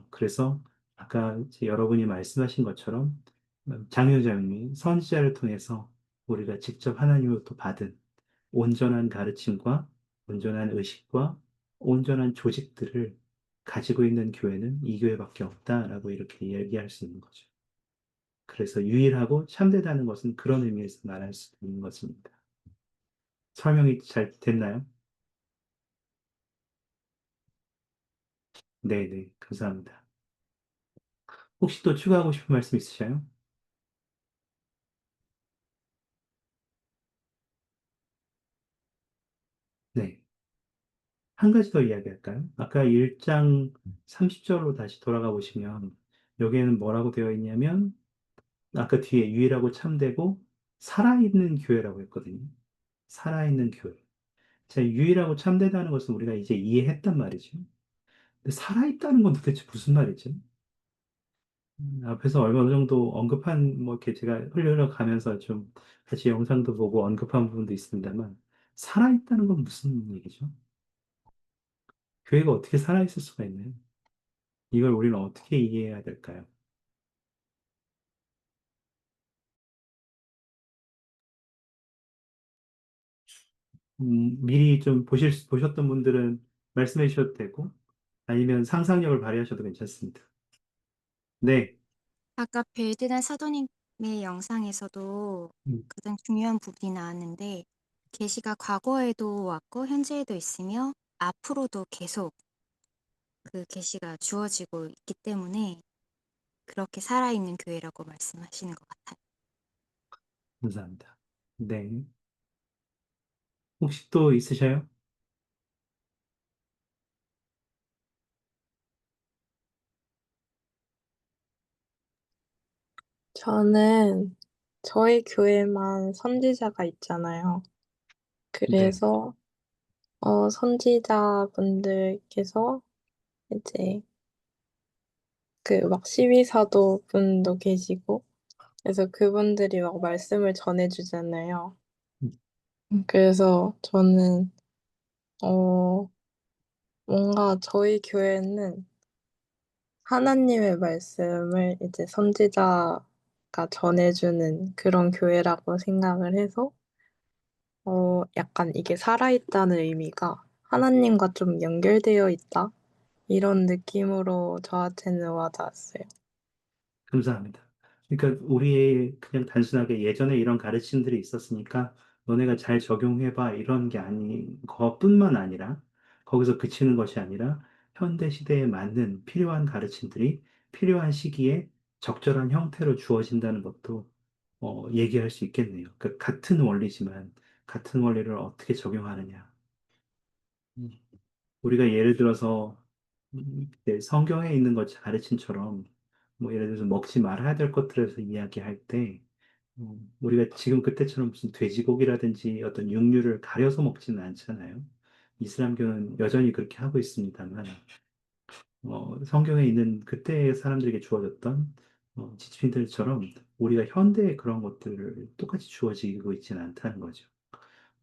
그래서 아까 이제 여러분이 말씀하신 것처럼 장효장님이 선지자를 통해서 우리가 직접 하나님으로부터 받은 온전한 가르침과 온전한 의식과 온전한 조직들을 가지고 있는 교회는 이 교회밖에 없다라고 이렇게 얘기할 수 있는 거죠. 그래서 유일하고 참되다는 것은 그런 의미에서 말할 수 있는 것입니다. 설명이 잘 됐나요? 네네, 감사합니다. 혹시 또 추가하고 싶은 말씀 있으셔요? 네. 한 가지 더 이야기할까요? 아까 1장 30절로 다시 돌아가 보시면 여기에는 뭐라고 되어 있냐면 아까 뒤에 유일하고 참되고 살아있는 교회라고 했거든요. 살아있는 교회. 자, 유일하고 참되다는 것은 우리가 이제 이해했단 말이죠. 근데 살아있다는 건 도대체 무슨 말이죠? 앞에서 얼마 정도 언급한, 뭐, 이렇게 제가 흘려가면서 좀 같이 영상도 보고 언급한 부분도 있습니다만, 살아있다는 건 무슨 얘기죠? 교회가 어떻게 살아있을 수가 있나요? 이걸 우리는 어떻게 이해해야 될까요? 미리 좀 보셨던 분들은 말씀해 주셔도 되고, 아니면 상상력을 발휘하셔도 괜찮습니다. 네. 아까 베드나 사도님의 영상에서도 음, 가장 중요한 부분이 나왔는데 계시가 과거에도 왔고 현재에도 있으며 앞으로도 계속 그 계시가 주어지고 있기 때문에 그렇게 살아있는 교회라고 말씀하시는 것 같아요. 감사합니다. 네. 혹시 또 있으셔요? 저는 저희 교회만 선지자가 있잖아요. 네. 그래서 선지자분들께서 이제 그 막 시위사도 분도 계시고 그래서 그분들이 막 말씀을 전해주잖아요. 음, 그래서 저는 어 뭔가 저희 교회는 하나님의 말씀을 이제 선지자가 전해주는 그런 교회라고 생각을 해서 약간 이게 살아있다는 의미가 하나님과 좀 연결되어 있다 이런 느낌으로 저한테는 와닿았어요. 감사합니다. 그러니까 우리의 그냥 단순하게 예전에 이런 가르침들이 있었으니까 너네가 잘 적용해봐 이런 게 아닌 것뿐만 아니라 거기서 그치는 것이 아니라 현대 시대에 맞는 필요한 가르침들이 필요한 시기에 적절한 형태로 주어진다는 것도 얘기할 수 있겠네요. 그러니까 같은 원리지만 같은 원리를 어떻게 적용하느냐. 음. 우리가 예를 들어서 네, 성경에 있는 것 가르침처럼 뭐 예를 들어서 먹지 말아야 될 것들에서 이야기할 때 우리가 지금 그때처럼 무슨 돼지고기라든지 어떤 육류를 가려서 먹지는 않잖아요. 이슬람교는 여전히 그렇게 하고 있습니다만 성경에 있는 그때 사람들에게 주어졌던 지침들처럼 우리가 현대에 그런 것들을 똑같이 주어지고 있지는 않다는 거죠.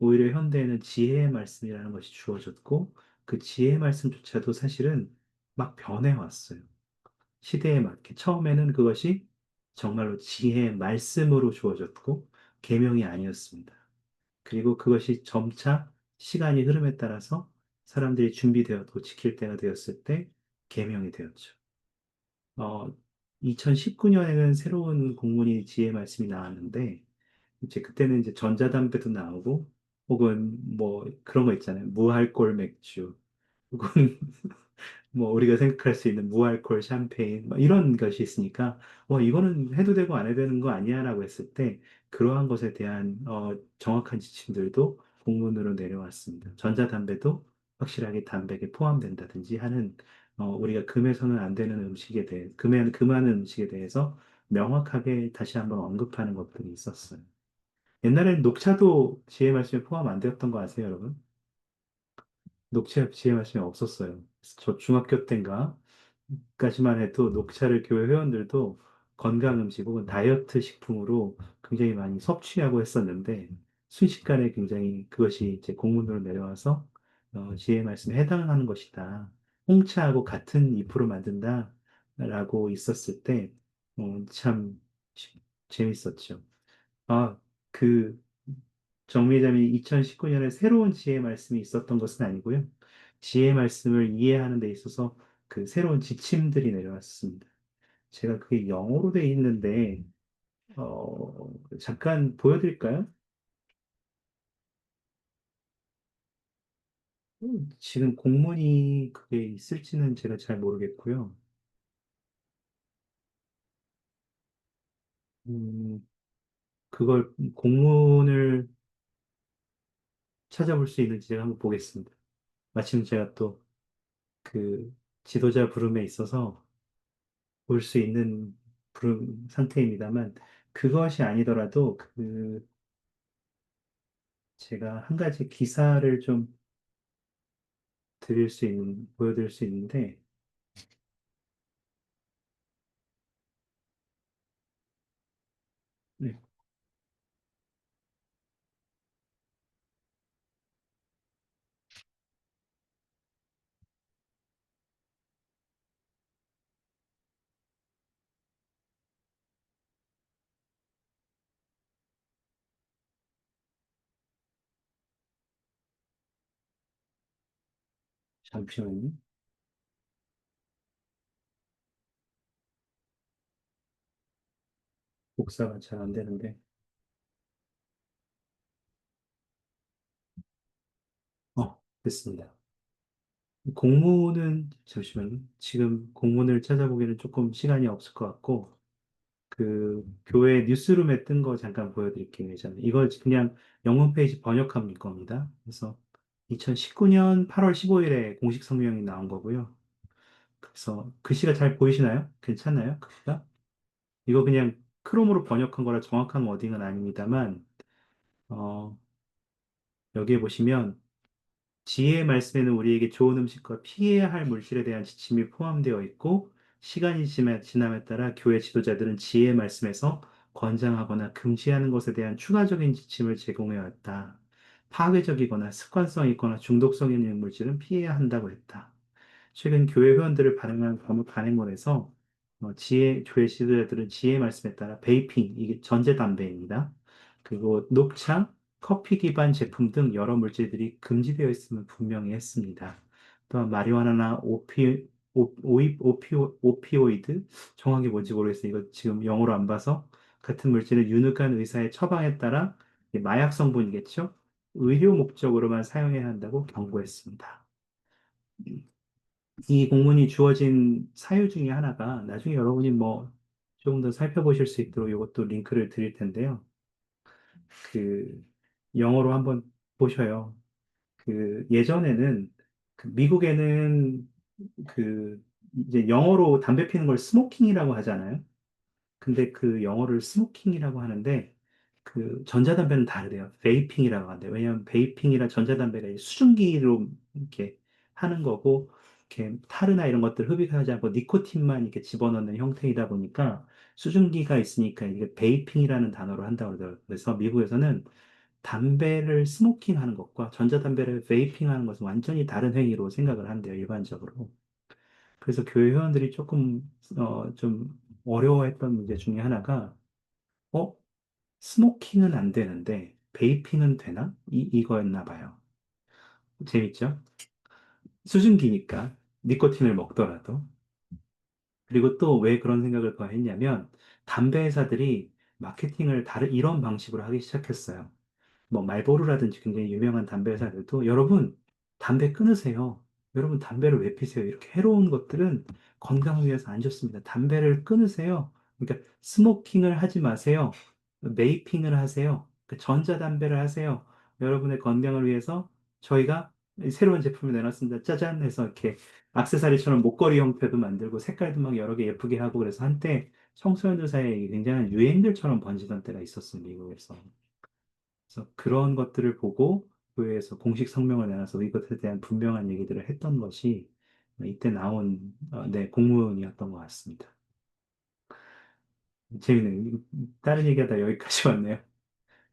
오히려 현대에는 지혜의 말씀이라는 것이 주어졌고 그 지혜의 말씀조차도 사실은 막 변해왔어요. 시대에 맞게. 처음에는 그것이 정말로 지혜의 말씀으로 주어졌고 계명이 아니었습니다. 그리고 그것이 점차 시간이 흐름에 따라서 사람들이 준비되었고 지킬 때가 되었을 때 계명이 되었죠. 어, 2019년에는 새로운 공문이 지혜 말씀이 나왔는데 이제 그때는 이제 전자담배도 나오고 혹은 뭐 그런 거 있잖아요. 무알콜 맥주 혹은 뭐 우리가 생각할 수 있는 무알콜 샴페인 뭐 이런 것이 있으니까 이거는 해도 되고 안 해도 되는 거 아니야라고 했을 때 그러한 것에 대한 정확한 지침들도 공문으로 내려왔습니다. 전자담배도 확실하게 담배에 포함된다든지 하는 우리가 금해서는 안 되는 음식에 대해 금하는 음식에 대해서 명확하게 다시 한번 언급하는 것들이 있었어요. 옛날에는 녹차도 지혜 말씀에 포함 안 되었던 거 아세요, 여러분? 녹차 지혜 말씀이 없었어요. 저 중학교 때인가 까지만 해도 녹차를 교회 회원들도 건강 음식 혹은 다이어트 식품으로 굉장히 많이 섭취하고 했었는데 순식간에 굉장히 그것이 이제 공문으로 내려와서 지혜 말씀에 해당하는 것이다. 홍차하고 같은 잎으로 만든다라고 있었을 때 참 재밌었죠. 아, 그 정미자이 2019년에 새로운 지혜 말씀이 있었던 것은 아니고요. 지혜 말씀을 이해하는 데 있어서 그 새로운 지침들이 내려왔습니다. 제가 그게 영어로 돼 있는데, 잠깐 보여드릴까요? 지금 공문이 그게 있을지는 제가 잘 모르겠고요. 음, 그걸 공문을 찾아볼 수 있는지 제가 한번 보겠습니다. 마침 제가 또 그 지도자 부름에 있어서 볼 수 있는 부름 상태입니다만, 그것이 아니더라도 제가 한 가지 기사를 좀 보여드릴 수 있는데, 네, 잠시만요. 복사가 잘 안 되는데, 됐습니다. 공문은, 잠시만요. 지금 공문을 찾아보기는 조금 시간이 없을 것 같고, 그 교회 뉴스룸에 뜬 거 잠깐 보여드릴게요. 예전에. 이걸 그냥 영문 페이지 번역한 겁니다. 그래서 2019년 8월 15일에 공식 성명이 나온 거고요. 그래서 글씨가 잘 보이시나요? 괜찮나요? 글씨가? 이거 그냥 크롬으로 번역한 거라 정확한 워딩은 아닙니다만, 어, 여기에 보시면 지혜의 말씀에는 우리에게 좋은 음식과 피해야 할 물질에 대한 지침이 포함되어 있고, 시간이 지남에 따라 교회 지도자들은 지혜의 말씀에서 권장하거나 금지하는 것에 대한 추가적인 지침을 제공해 왔다. 파괴적이거나 습관성 있거나 중독성 있는 물질은 피해야 한다고 했다. 최근 교회 회원들을 반응한 간행본에서 교회 지도자들은 지혜의 말씀에 따라 베이핑, 이게 전자담배입니다. 그리고 녹차, 커피 기반 제품 등 여러 물질들이 금지되어 있음을 분명히 했습니다. 또한 마리화나나 오피오이드, 정확히 뭔지 모르겠어요. 이거 지금 영어로 안 봐서 같은 물질은 유능한 의사의 처방에 따라 마약 성분이겠죠? 의료 목적으로만 사용해야 한다고 경고했습니다. 이 공문이 주어진 사유 중에 하나가 나중에 여러분이 뭐 조금 더 살펴보실 수 있도록 이것도 링크를 드릴 텐데요. 그 영어로 한번 보셔요. 그 예전에는 미국에는 그 이제 영어로 담배 피는 걸 스모킹이라고 하잖아요. 근데 그 영어를 스모킹이라고 하는데 그 전자담배는 다르대요. 베이핑이라고 한대요. 왜냐하면 베이핑이랑 전자담배가 이제 수증기로 이렇게 하는 거고, 이렇게 타르나 이런 것들 흡입하지 않고 니코틴만 이렇게 집어넣는 형태이다 보니까 수증기가 있으니까 이게 베이핑이라는 단어로 한다고 그러더라고요. 그래서 미국에서는 담배를 스모킹하는 것과 전자담배를 베이핑하는 것은 완전히 다른 행위로 생각을 한대요, 일반적으로. 그래서 교회 회원들이 조금 좀 어려워했던 문제 중에 하나가 어 스모킹은 안 되는데 베이핑은 되나? 이거였나 봐요. 재밌죠? 수증기니까 니코틴을 먹더라도. 그리고 또 왜 그런 생각을 더 했냐면 담배 회사들이 마케팅을 다른 이런 방식으로 하기 시작했어요. 뭐 말보로라든지 굉장히 유명한 담배 회사들도 여러분 담배 끊으세요. 여러분 담배를 왜 피세요? 이렇게 해로운 것들은 건강을 위해서 안 좋습니다. 담배를 끊으세요. 그러니까 스모킹을 하지 마세요. 메이핑을 하세요. 전자담배를 하세요. 여러분의 건강을 위해서 저희가 새로운 제품을 내놨습니다. 짜잔 해서 이렇게 액세서리처럼 목걸이 형태도 만들고 색깔도 막 여러 개 예쁘게 하고, 그래서 한때 청소년들 사이에 굉장한 유행들처럼 번지던 때가 있었습니다. 미국에서. 그래서 그런 것들을 보고 교회에서 공식 성명을 내놔서 이것에 대한 분명한 얘기들을 했던 것이 이때 나온 네, 공문이었던 것 같습니다. 재밌네요. 다른 얘기하다 여기까지 왔네요.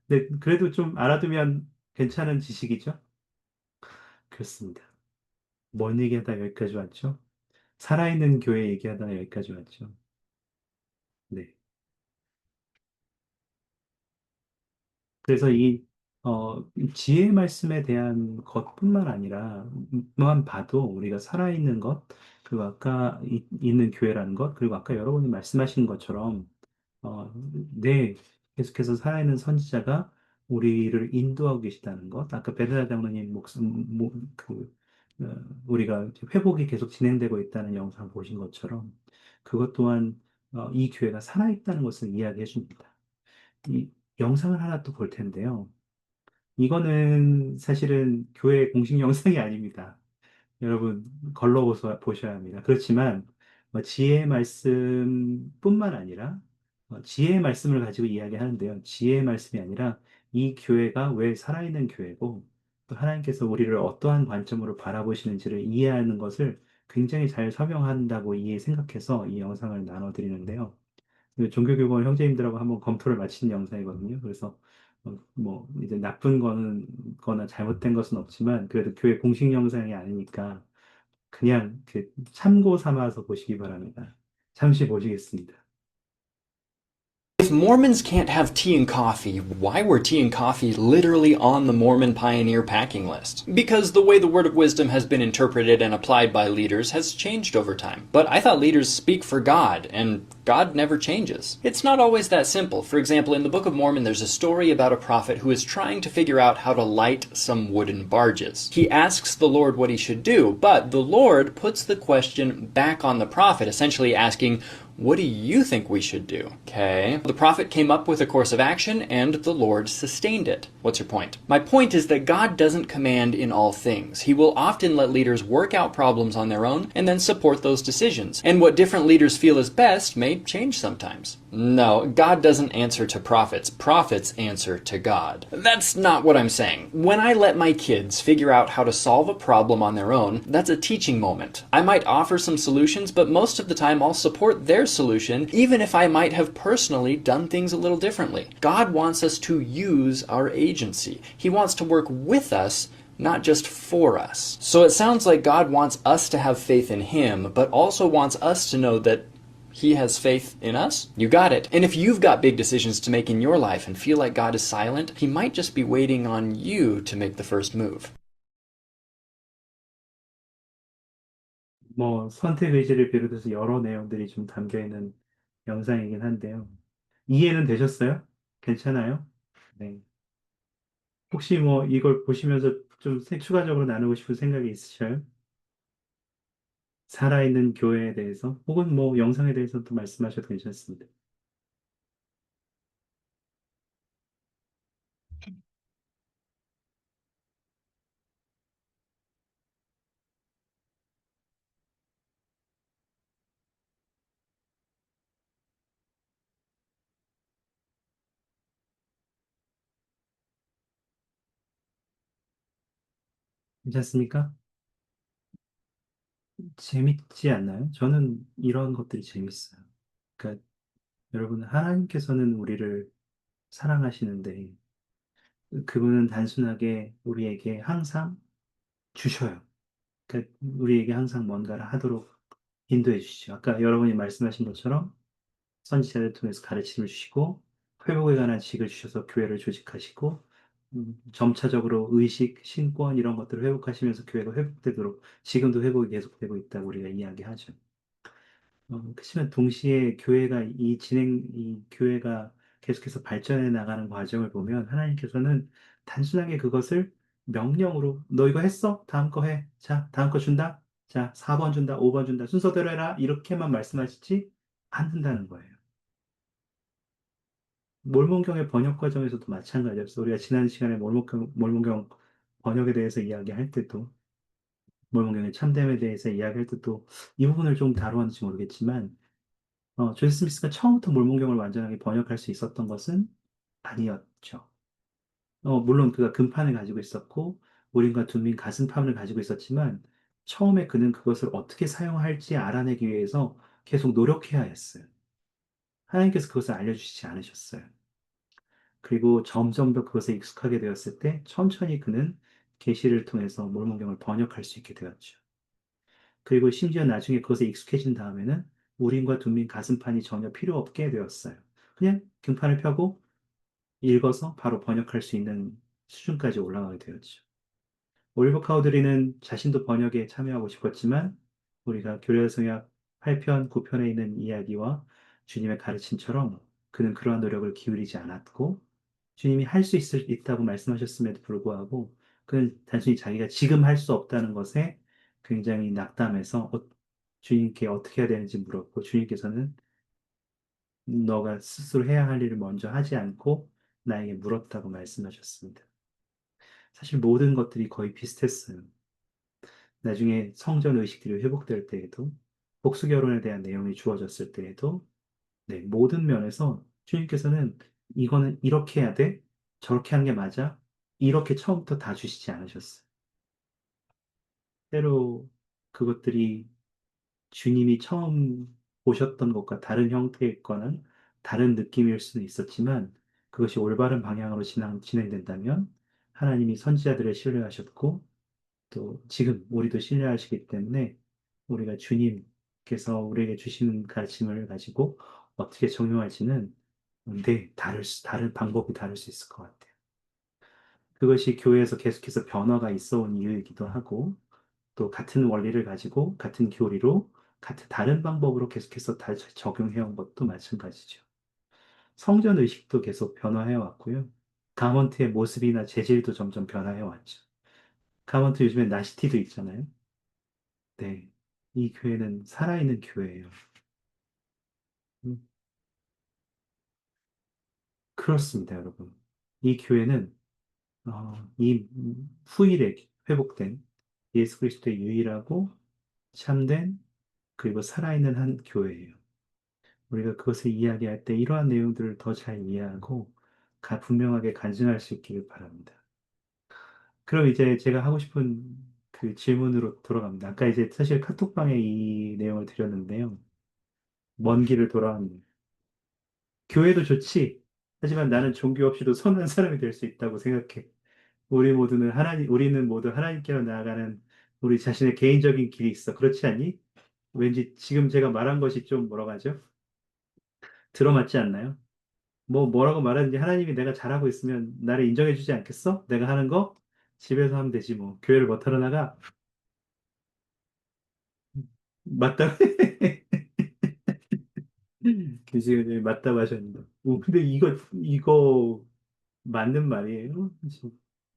근데 그래도 좀 알아두면 괜찮은 지식이죠? 그렇습니다. 뭔 얘기하다 여기까지 왔죠? 살아있는 교회 얘기하다 여기까지 왔죠. 네. 그래서 지혜 말씀에 대한 것뿐만 아니라, 만 봐도 우리가 살아있는 것, 그리고 아까 있는 교회라는 것, 그리고 아까 여러분이 말씀하신 것처럼, 네, 계속해서 살아있는 선지자가 우리를 인도하고 계시다는 것, 아까 베드라 장로님 어, 우리가 이제 회복이 계속 진행되고 있다는 영상 보신 것처럼, 그것 또한 이 교회가 살아있다는 것을 이야기해 줍니다. 이 영상을 하나 또 볼 텐데요. 이거는 사실은 교회 공식 영상이 아닙니다. 여러분 보셔야 합니다. 그렇지만 지혜의 말씀뿐만 아니라 지혜의 말씀을 가지고 이야기하는데요. 지혜의 말씀이 아니라 이 교회가 왜 살아있는 교회고 또 하나님께서 우리를 어떠한 관점으로 바라보시는지를 이해하는 것을 굉장히 잘 설명한다고 생각해서 이 영상을 나눠드리는데요. 그 종교교권 형제님들하고 한번 검토를 마친 영상이거든요. 그래서 뭐 이제 나쁜 거는 거나 잘못된 것은 없지만 그래도 교회 공식 영상이 아니니까 그냥 그 참고 삼아서 보시기 바랍니다. 잠시 보시겠습니다. If Mormons can't have tea and coffee, why were tea and coffee literally on the Mormon Pioneer packing list? Because the way the Word of Wisdom has been interpreted and applied by leaders has changed over time. But I thought leaders speak for God, and God never changes. It's not always that simple. For example, in the Book of Mormon, there's a story about a prophet who is trying to figure out how to light some wooden barges. He asks the Lord what he should do, but the Lord puts the question back on the prophet, essentially asking, what do you think we should do? Okay. The prophet came up with a course of action and the Lord sustained it. What's your point? My point is that God doesn't command in all things. He will often let leaders work out problems on their own and then support those decisions. And what different leaders feel is best may change sometimes. No, God doesn't answer to prophets. Prophets answer to God. That's not what I'm saying. When I let my kids figure out how to solve a problem on their own, that's a teaching moment. I might offer some solutions, but most of the time I'll support their solution, even if I might have personally done things a little differently. God wants us to use our agency. He wants to work with us, not just for us. So it sounds like God wants us to have faith in Him, but also wants us to know that He has faith in us? You got it. And if you've got big decisions to make in your life and feel like God is silent, He might just be waiting on you to make the first move. 뭐 선택 의지를 비롯해서 여러 내용들이 좀 담겨 있는 영상이긴 한데요. 이해는 되셨어요? 괜찮아요? 네. 혹시 뭐 이걸 보시면서 좀 추가적으로 나누고 싶은 생각이 있으셔요? 살아있는 교회에 대해서 혹은 뭐 영상에 대해서도 말씀하셔도 괜찮습니다. 괜찮습니까? 재밌지 않나요? 저는 이런 것들이 재밌어요. 그러니까 여러분 하나님께서는 우리를 사랑하시는데 그분은 단순하게 우리에게 항상 주셔요. 그러니까 우리에게 항상 뭔가를 하도록 인도해 주시죠. 아까 여러분이 말씀하신 것처럼 선지자를 통해서 가르침을 주시고 회복에 관한 지식을 주셔서 교회를 조직하시고 점차적으로 의식, 신권 이런 것들을 회복하시면서 교회가 회복되도록 지금도 회복이 계속되고 있다고 우리가 이야기하죠. 그렇지만 동시에 이 교회가 계속해서 발전해 나가는 과정을 보면 하나님께서는 단순하게 그것을 명령으로 너 이거 했어? 다음 거 해. 자, 다음 거 준다. 자, 4번 준다. 5번 준다. 순서대로 해라. 이렇게만 말씀하시지 않는다는 거예요. 몰몬경의 번역 과정에서도 마찬가지였어. 우리가 지난 시간에 몰몬경 번역에 대해서 이야기할 때도 몰몬경의 참됨에 대해서 이야기할 때도 이 부분을 좀 다루었는지 모르겠지만 조지 스미스가 처음부터 몰몬경을 완전하게 번역할 수 있었던 것은 아니었죠. 물론 그가 금판을 가지고 있었고 우린과 둔민 가슴판을 가지고 있었지만 처음에 그는 그것을 어떻게 사용할지 알아내기 위해서 계속 노력해야 했어요. 하나님께서 그것을 알려주시지 않으셨어요. 그리고 점점 더 그것에 익숙하게 되었을 때 천천히 그는 계시를 통해서 몰몬경을 번역할 수 있게 되었죠. 그리고 심지어 나중에 그것에 익숙해진 다음에는 우림과 둔민 가슴판이 전혀 필요 없게 되었어요. 그냥 등판을 펴고 읽어서 바로 번역할 수 있는 수준까지 올라가게 되었죠. 올리버 카우드리는 자신도 번역에 참여하고 싶었지만 우리가 교례성약 8편, 9편에 있는 이야기와 주님의 가르침처럼 그는 그러한 노력을 기울이지 않았고 주님이 할 수 있다고 말씀하셨음에도 불구하고 그는 단순히 자기가 지금 할 수 없다는 것에 굉장히 낙담해서 주님께 어떻게 해야 되는지 물었고 주님께서는 너가 스스로 해야 할 일을 먼저 하지 않고 나에게 물었다고 말씀하셨습니다. 사실 모든 것들이 거의 비슷했어요. 나중에 성전 의식들이 회복될 때에도 복수 결혼에 대한 내용이 주어졌을 때에도 네, 모든 면에서 주님께서는 이거는 이렇게 해야 돼? 저렇게 하는 게 맞아? 이렇게 처음부터 다 주시지 않으셨어요. 때로 그것들이 주님이 처음 보셨던 것과 다른 형태였거나 다른 느낌일 수는 있었지만 그것이 올바른 방향으로 진행된다면 하나님이 선지자들을 신뢰하셨고 또 지금 우리도 신뢰하시기 때문에 우리가 주님께서 우리에게 주시는 가르침을 가지고 어떻게 적용할지는 다른 방법이 다를 수 있을 것 같아요. 그것이 교회에서 계속해서 변화가 있어 온 이유이기도 하고 또 같은 원리를 가지고 같은 교리로 같은 다른 방법으로 계속해서 다 적용해 온 것도 마찬가지죠. 성전 의식도 계속 변화해 왔고요. 가먼트의 모습이나 재질도 점점 변화해 왔죠. 가먼트 요즘에 나시티도 있잖아요. 네. 이 교회는 살아있는 교회예요. 음, 그렇습니다, 여러분. 이 교회는 이 후일에 회복된 예수 그리스도의 유일하고 참된 그리고 살아있는 한 교회예요. 우리가 그것을 이야기할 때 이러한 내용들을 더 잘 이해하고 분명하게 간증할 수 있기를 바랍니다. 그럼 이제 제가 하고 싶은 그 질문으로 돌아갑니다. 아까 이제 사실 카톡방에 이 내용을 드렸는데요. 먼 길을 돌아왔네요. 교회도 좋지. 하지만 나는 종교 없이도 선한 사람이 될 수 있다고 생각해. 우리는 모두 하나님께로 나아가는 우리 자신의 개인적인 길이 있어. 그렇지 않니? 왠지 지금 제가 말한 것이 좀 뭐라고 하죠? 들어맞지 않나요? 뭐라고 말하는지 하나님이 내가 잘하고 있으면 나를 인정해주지 않겠어? 내가 하는 거? 집에서 하면 되지 뭐. 교회를 못하러 나가? 맞다. 교수님 맞다고 하셨는데. 근데 이거 맞는 말이에요?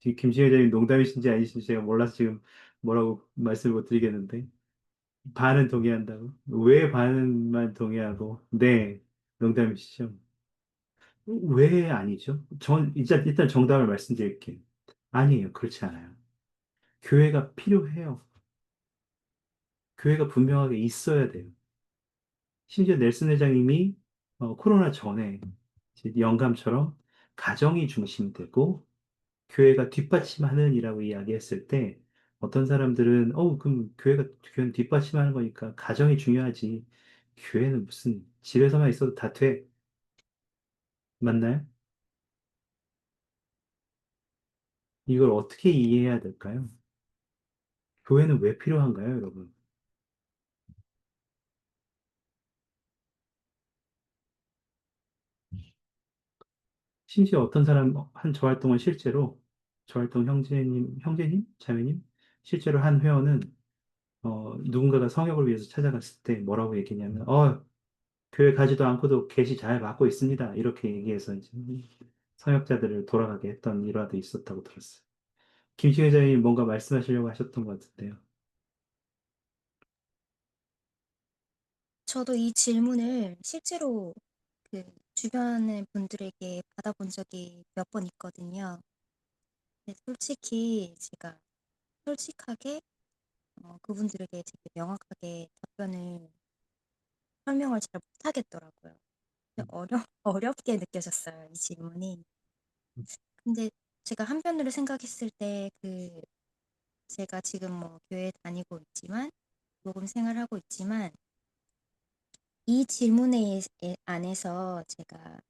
지금 김신혜 회장님 농담이신지 아니신지 제가 몰라서 지금 뭐라고 말씀을 못 드리겠는데. 반은 동의한다고? 왜 반만 동의하고? 네, 농담이시죠? 왜 아니죠? 일단 정답을 말씀드릴게요. 아니에요. 그렇지 않아요. 교회가 필요해요. 교회가 분명하게 있어야 돼요. 심지어 넬슨 회장님이 코로나 전에 이제 영감처럼 가정이 중심되고 교회가 뒷받침하는 이라고 이야기했을 때 어떤 사람들은 그럼 교회는 뒷받침하는 거니까 가정이 중요하지. 교회는 무슨 집에서만 있어도 다 돼. 맞나요? 이걸 어떻게 이해해야 될까요? 교회는 왜 필요한가요, 여러분? 심지어 어떤 사람 한 저 활동은 실제로 저 활동 형제님, 자매님 실제로 한 회원은 누군가가 성역을 위해서 찾아갔을 때 뭐라고 얘기했냐면 교회 가지도 않고도 계시 잘 받고 있습니다. 이렇게 얘기해서 이제 성역자들을 돌아가게 했던 일화도 있었다고 들었어요. 김치 회장님 뭔가 말씀하시려고 하셨던 것 같은데요. 저도 이 질문을 실제로 그 주변의 분들에게 받아본 적이 몇 번 있거든요. 근데 솔직히 제가 솔직하게 그분들에게 되게 명확하게 답변을 설명을 잘 못하겠더라고요. 어렵게 느껴졌어요, 이 질문이. 근데 제가 한편으로 생각했을 때 제가 지금 뭐 교회 다니고 있지만 복음 생활하고 있지만 이 질문에 안에서 제가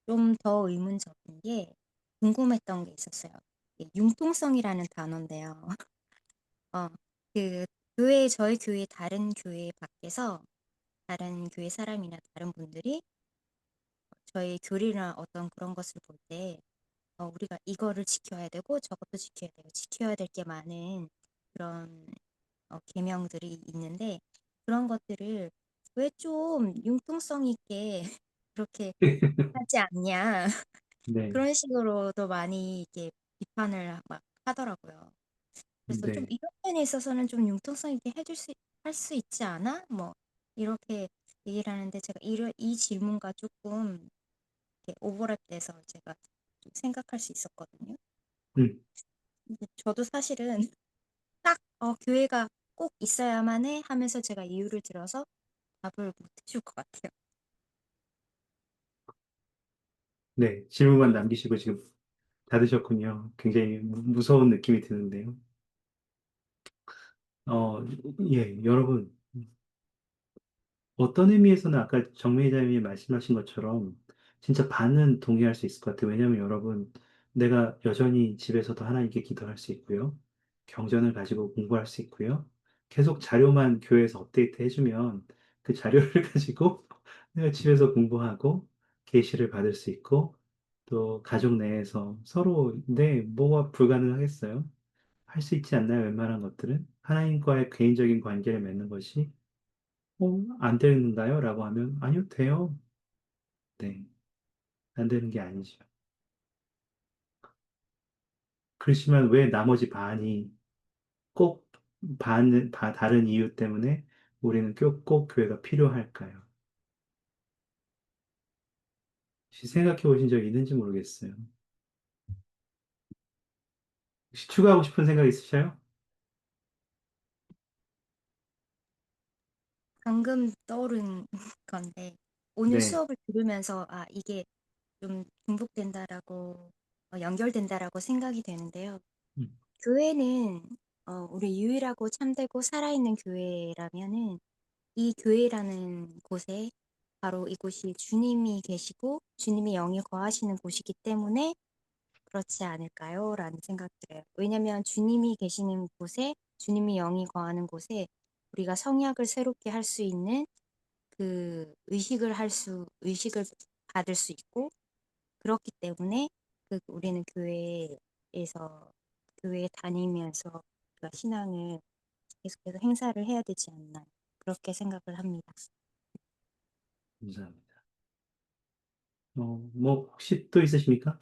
좀 더 의문적인 게 궁금했던 게 있었어요. 융통성이라는 단어인데요. 어, 그 저희 교회 다른 교회 밖에서 다른 교회 사람이나 다른 분들이 저희 교리나 어떤 그런 것을 볼 때 우리가 이거를 지켜야 되고 저것도 지켜야 되고 지켜야 될 게 많은 그런 계명들이 있는데 그런 것들을 왜 좀 융통성 있게 그렇게 하지 않냐 네, 그런 식으로도 많이 이렇게 비판을 막 하더라고요. 그래서 좀 네, 이런 면에 있어서는 좀 융통성 있게 할 수 있지 않아? 뭐 이렇게 얘기를 하는데 제가 이 질문과 조금 이렇게 오버랩돼서 제가 좀 생각할 수 있었거든요. 음, 근데 저도 사실은 딱 교회가 꼭 있어야만 해 하면서 제가 이유를 들어서 답을 못 해줄 것 같아요. 네. 질문만 남기시고 지금 닫으셨군요. 굉장히 무서운 느낌이 드는데요. 어, 예, 여러분. 어떤 의미에서는 아까 정매자님이 말씀하신 것처럼 진짜 반은 동의할 수 있을 것 같아요. 왜냐하면 여러분, 내가 여전히 집에서도 하나님께 기도할 수 있고요. 경전을 가지고 공부할 수 있고요. 계속 자료만 교회에서 업데이트 해주면 그 자료를 가지고 내가 집에서 공부하고 계시를 받을 수 있고 또 가족 내에서 서로 뭐가 불가능하겠어요? 할 수 있지 않나요? 웬만한 것들은 하나님과의 개인적인 관계를 맺는 것이 안 되는가요? 라고 하면, 아니요, 돼요. 네, 안 되는 게 아니죠. 그렇지만 왜 나머지 반이 꼭 다른 이유 때문에 우리는 꼭 교회가 필요할까요? 혹시 생각해 보신 적 있는지 모르겠어요. 혹시 추가하고 싶은 생각 있으셔요? 방금 떠오른 건데 오늘 네. 수업을 들으면서 이게 좀 중복된다라고 연결된다라고 생각이 되는데요. 음, 교회는 우리 유일하고 참되고 살아있는 교회라면은 이 교회라는 곳에 바로 이곳이 주님이 계시고 주님이 영이 거하시는 곳이기 때문에 그렇지 않을까요? 라는 생각이 들어요. 왜냐면 주님이 계시는 곳에 주님이 영이 거하는 곳에 우리가 성약을 새롭게 할 수 있는 그 의식을 받을 수 있고 그렇기 때문에 우리는 교회에 다니면서 우리가 신앙을 계속해서 행사를 해야 되지 않나 그렇게 생각을 합니다. 감사합니다. 혹시 또 있으십니까?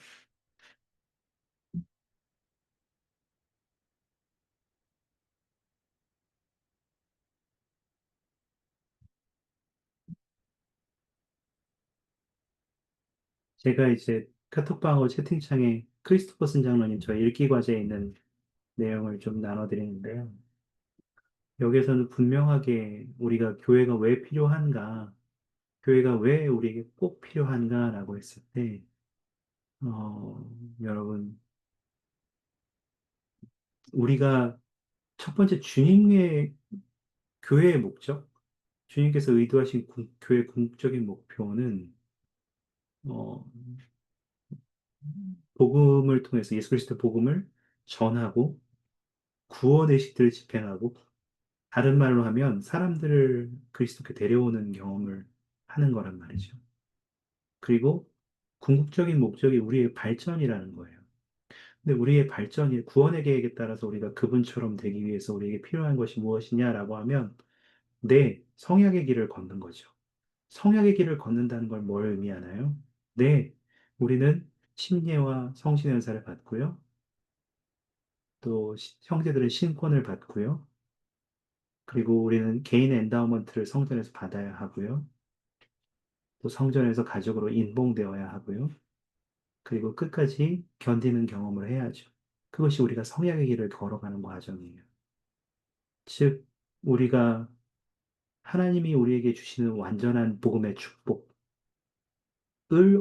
제가 이제 카톡방하고 채팅창에 크리스토퍼 선장로님 저희 읽기 과제에 있는 내용을 좀 나눠드리는데요. 여기에서는 분명하게 우리가 교회가 왜 필요한가, 교회가 왜 우리에게 꼭 필요한가라고 했을 때, 여러분, 우리가 첫 번째 주님의 교회의 목적, 주님께서 의도하신 교회의 궁극적인 목표는, 어, 복음을 통해서 예수 그리스도 복음을 전하고 구원의 식들을 집행하고 다른 말로 하면 사람들을 그리스도께 데려오는 경험을 하는 거란 말이죠. 그리고 궁극적인 목적이 우리의 발전이라는 거예요. 근데 우리의 발전이 구원의 계획에 따라서 우리가 그분처럼 되기 위해서 우리에게 필요한 것이 무엇이냐라고 하면 성약의 길을 걷는 거죠. 성약의 길을 걷는다는 걸 뭘 의미하나요? 우리는 침례와 성신의 은사를 받고요. 또 형제들은 신권을 받고요. 그리고 우리는 개인 엔다우먼트를 성전에서 받아야 하고요. 또 성전에서 가족으로 인봉되어야 하고요. 그리고 끝까지 견디는 경험을 해야죠. 그것이 우리가 성약의 길을 걸어가는 과정이에요. 즉, 우리가 하나님이 우리에게 주시는 완전한 복음의 축복을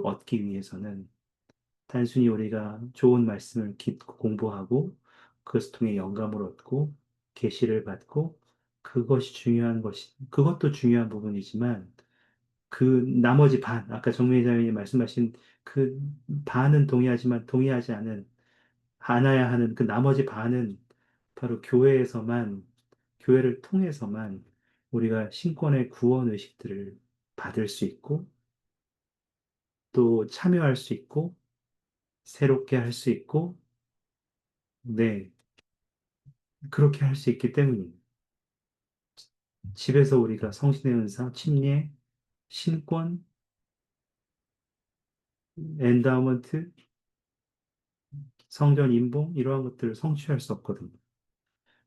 얻기 위해서는 단순히 우리가 좋은 말씀을 공부하고 그것을 통해 영감을 얻고 계시를 받고 그것도 중요한 부분이지만 그 나머지 반, 아까 정매자님이 말씀하신 그 반은 동의하지만 동의하지 않아야 하는 그 나머지 반은 바로 교회를 통해서만 우리가 신권의 구원 의식들을 받을 수 있고 또 참여할 수 있고 새롭게 할 수 있고, 네, 그렇게 할 수 있기 때문입니다. 집에서 우리가 성신의 은사, 침례, 신권, 엔다우먼트, 성전 임봉, 이러한 것들을 성취할 수 없거든요.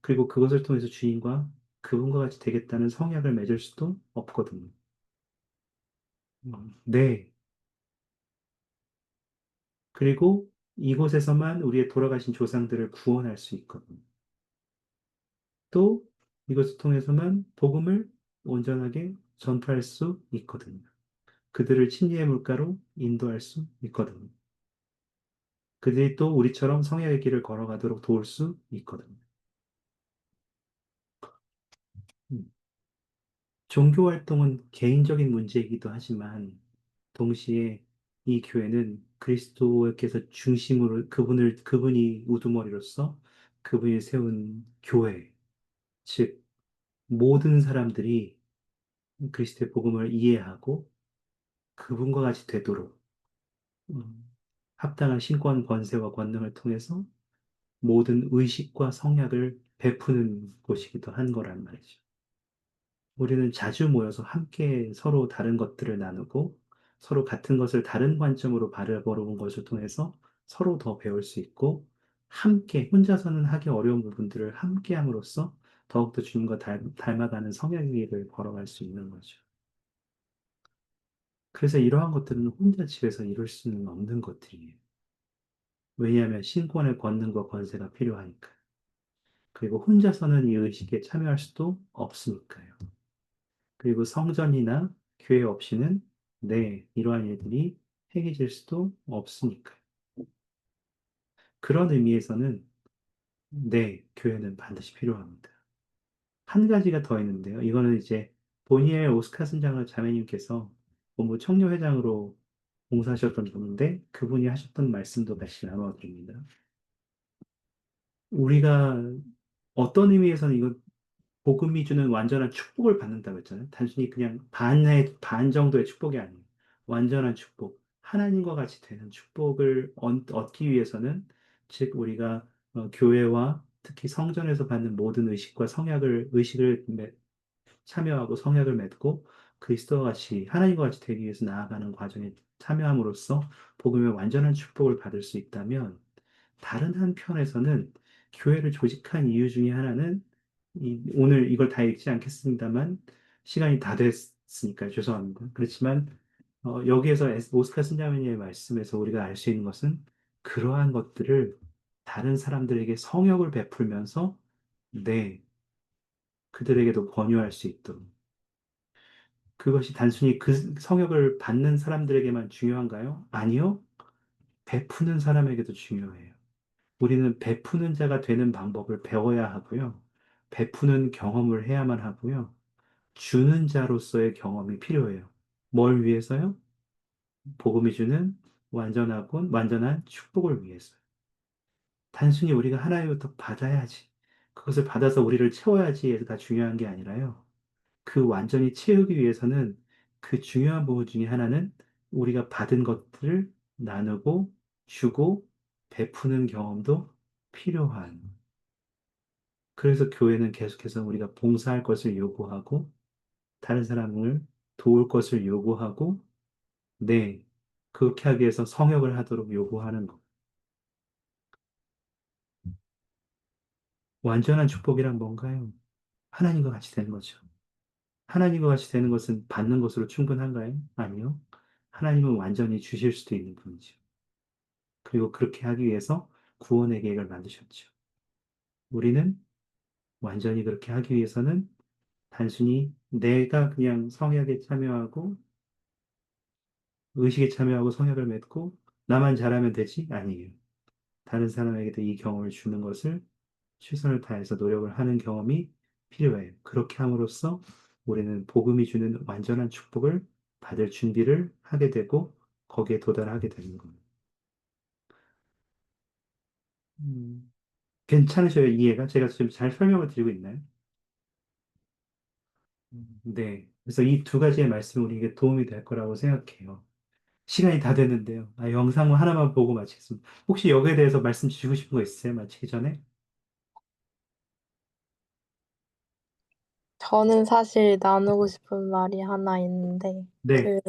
그리고 그것을 통해서 주님과 그분과 같이 되겠다는 성약을 맺을 수도 없거든요. 네. 그리고 이곳에서만 우리의 돌아가신 조상들을 구원할 수 있거든요. 또 이것을 통해서만 복음을 온전하게 전파할 수 있거든요. 그들을 진리의 물가로 인도할 수 있거든요. 그들이 또 우리처럼 성약의 길을 걸어가도록 도울 수 있거든요. 음. 종교 활동은 개인적인 문제이기도 하지만 동시에 이 교회는 그리스도께서 중심으로 그분이 우두머리로서 그분이 세운 교회, 즉 모든 사람들이 그리스도의 복음을 이해하고 그분과 같이 되도록 음, 합당한 신권, 권세와 권능을 통해서 모든 의식과 성약을 베푸는 곳이기도 한 거란 말이죠. 우리는 자주 모여서 함께 서로 다른 것들을 나누고 서로 같은 것을 다른 관점으로 바라보는 것을 통해서 서로 더 배울 수 있고 함께 혼자서는 하기 어려운 부분들을 함께 함으로써 더욱더 주님과 닮아가는 성향의 길을 걸어갈 수 있는 거죠. 그래서 이러한 것들은 혼자 집에서 이룰 수는 없는 것들이에요. 왜냐하면 신권의 권능과 권세가 필요하니까. 그리고 혼자서는 이 의식에 참여할 수도 없으니까요. 그리고 성전이나 교회 없이는 네, 이러한 일들이 행해질 수도 없으니까요. 그런 의미에서는 네, 교회는 반드시 필요합니다. 한 가지가 더 있는데요. 이거는 이제 본의의 오스카 순장을 자매님께서 본부 청년회장으로 봉사하셨던 분인데 그분이 하셨던 말씀도 같이 나눠 드립니다. 우리가 어떤 의미에서는 이거 복음이 주는 완전한 축복을 받는다고 했잖아요. 단순히 그냥 반 정도의 축복이 아니에요. 완전한 축복. 하나님과 같이 되는 축복을 얻기 위해서는, 즉, 우리가 교회와 특히 성전에서 받는 모든 의식을 참여하고 성약을 맺고 그리스도와 같이, 하나님과 같이 되기 위해서 나아가는 과정에 참여함으로써 복음의 완전한 축복을 받을 수 있다면, 다른 한편에서는 교회를 조직한 이유 중에 하나는 오늘 이걸 다 읽지 않겠습니다만 시간이 다 됐으니까 죄송합니다. 그렇지만 여기에서 오스카 신자매니의 말씀에서 우리가 알 수 있는 것은 그러한 것들을 다른 사람들에게 성역을 베풀면서 네, 그들에게도 권유할 수 있도록 그것이 단순히 그 성역을 받는 사람들에게만 중요한가요? 아니요. 베푸는 사람에게도 중요해요. 우리는 베푸는 자가 되는 방법을 배워야 하고요. 베푸는 경험을 해야만 하고요. 주는 자로서의 경험이 필요해요. 뭘 위해서요? 복음이 주는 완전한 축복을 위해서요. 단순히 우리가 하나님부터 받아야지. 그것을 받아서 우리를 채워야지가 중요한 게 아니라요. 그 완전히 채우기 위해서는 그 중요한 부분 중에 하나는 우리가 받은 것들을 나누고 주고 베푸는 경험도 필요한. 그래서 교회는 계속해서 우리가 봉사할 것을 요구하고 다른 사람을 도울 것을 요구하고 네, 그렇게 하기 위해서 성역을 하도록 요구하는 것. 완전한 축복이란 뭔가요? 하나님과 같이 되는 거죠. 하나님과 같이 되는 것은 받는 것으로 충분한가요? 아니요. 하나님은 완전히 주실 수도 있는 분이죠. 그리고 그렇게 하기 위해서 구원의 계획을 만드셨죠. 우리는 완전히 그렇게 하기 위해서는 단순히 내가 그냥 성역에 참여하고 의식에 참여하고 성역을 맺고 나만 잘하면 되지? 아니에요. 다른 사람에게도 이 경험을 주는 것을 최선을 다해서 노력을 하는 경험이 필요해요. 그렇게 함으로써 우리는 복음이 주는 완전한 축복을 받을 준비를 하게 되고 거기에 도달하게 되는 겁니다. 괜찮으셔요? 이해가? 제가 지금 잘 설명을 드리고 있나요? 네. 그래서 이 두 가지의 말씀이 우리에게 도움이 될 거라고 생각해요. 시간이 다 됐는데요. 영상 하나만 보고 마치겠습니다. 혹시 여기에 대해서 말씀 주시고 싶은 거 있으세요? 마치기 전에? 저는 사실 나누고 싶은 말이 하나 있는데, 네.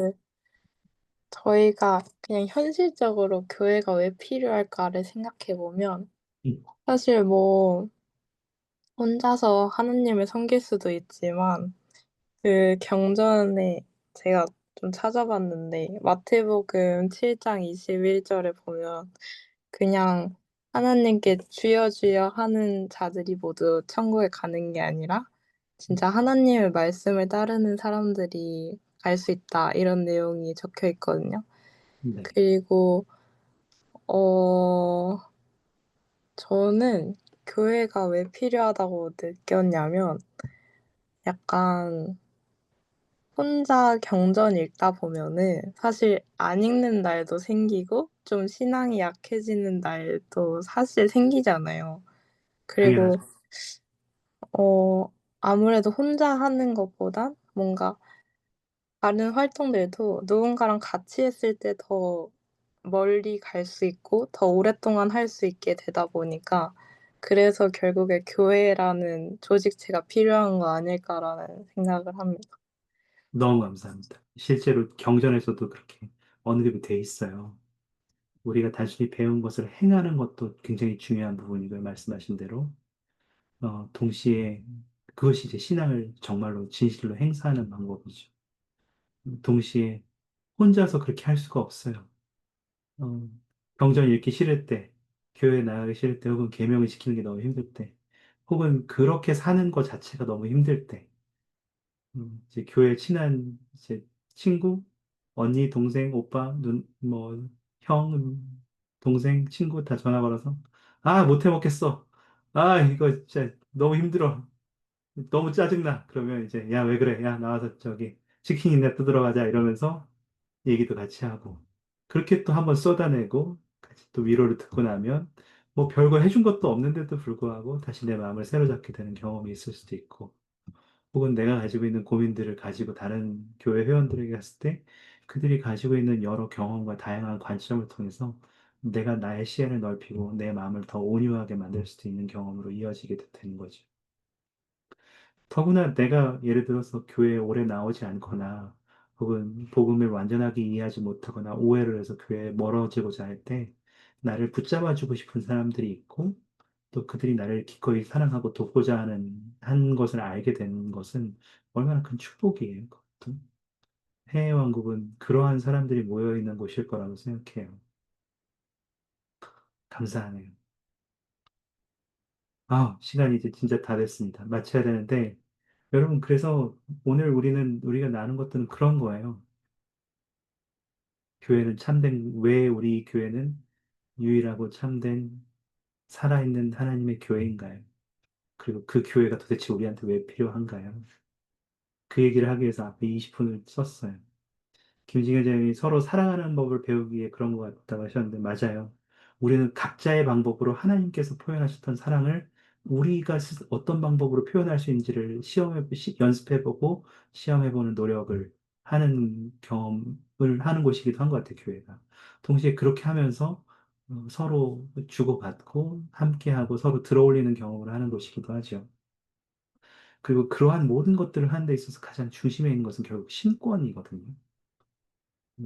저희가 그냥 현실적으로 교회가 왜 필요할까를 생각해 보면, 음, 사실 뭐, 혼자서 하느님을 섬길 수도 있지만, 경전에 제가 좀 찾아봤는데, 마태복음 7장 21절에 보면, 그냥 하나님께 주여 주여 하는 자들이 모두 천국에 가는 게 아니라 진짜 하나님의 말씀을 따르는 사람들이 갈 수 있다 이런 내용이 적혀 있거든요. 네. 그리고 어 저는 교회가 왜 필요하다고 느꼈냐면 약간 혼자 경전 읽다 보면은 사실 안 읽는 날도 생기고 좀 신앙이 약해지는 날도 사실 생기잖아요. 그리고 당연하죠. 아무래도 혼자 하는 것보단 뭔가 다른 활동들도 누군가랑 같이 했을 때 더 멀리 갈 수 있고 더 오랫동안 할 수 있게 되다 보니까 그래서 결국에 '교회라는 조직체가 필요한 거 아닐까.'라는 생각을 합니다. 너무 감사합니다. 실제로 경전에서도 그렇게 언급이 돼 있어요. 우리가 단순히 배운 것을 행하는 것도 굉장히 중요한 부분이고요. 말씀하신 대로. 동시에 그것이 이제 신앙을 정말로 진실로 행사하는 방법이죠. 동시에 혼자서 그렇게 할 수가 없어요. 어, 경전 읽기 싫을 때, 교회 나가기 싫을 때, 혹은 계명을 지키는 게 너무 힘들 때, 혹은 그렇게 사는 것 자체가 너무 힘들 때, 이제 교회 친한 이제 친구, 언니, 동생, 오빠, 형, 동생, 친구 다 전화 걸어서, 못 해 먹겠어. 이거 진짜 너무 힘들어. 너무 짜증나. 그러면 이제, 야, 왜 그래? 야, 나와서 저기 치킨이나 뜯으러 가자. 이러면서 얘기도 같이 하고. 그렇게 또 한번 쏟아내고, 같이 또 위로를 듣고 나면, 뭐 별거 해준 것도 없는데도 불구하고 다시 내 마음을 새로잡게 되는 경험이 있을 수도 있고, 혹은 내가 가지고 있는 고민들을 가지고 다른 교회 회원들에게 갔을 때 그들이 가지고 있는 여러 경험과 다양한 관점을 통해서 내가 나의 시야를 넓히고 내 마음을 더 온유하게 만들 수도 있는 경험으로 이어지게 되는 거죠. 더구나 내가 예를 들어서 교회에 오래 나오지 않거나 혹은 복음을 완전하게 이해하지 못하거나 오해를 해서 교회에 멀어지고자 할 때 나를 붙잡아주고 싶은 사람들이 있고 또 그들이 나를 기꺼이 사랑하고 돕고자 한 것을 알게 되는 것은 얼마나 큰 축복이에요. 그것도. 해외 왕국은 그러한 사람들이 모여 있는 곳일 거라고 생각해요. 감사하네요. 시간이 이제 진짜 다 됐습니다. 마쳐야 되는데 여러분 그래서 오늘 우리가 나눈 것들은 그런 거예요. 왜 우리 교회는 유일하고 참된 살아있는 하나님의 교회인가요? 그리고 그 교회가 도대체 우리한테 왜 필요한가요? 그 얘기를 하기 위해서 앞에 20분을 썼어요. 김진현 장님이 서로 사랑하는 법을 배우기 위해 그런 것 같다고 하셨는데, 맞아요. 우리는 각자의 방법으로 하나님께서 표현하셨던 사랑을 우리가 어떤 방법으로 표현할 수 있는지를 연습해보고 시험해보는 노력을 하는 경험을 하는 곳이기도 한 것 같아요, 교회가. 동시에 그렇게 하면서 서로 주고받고 함께하고 서로 들어올리는 경험을 하는 곳이기도 하죠. 그리고 그러한 모든 것들을 하는 데 있어서 가장 중심에 있는 것은 결국 신권이거든요.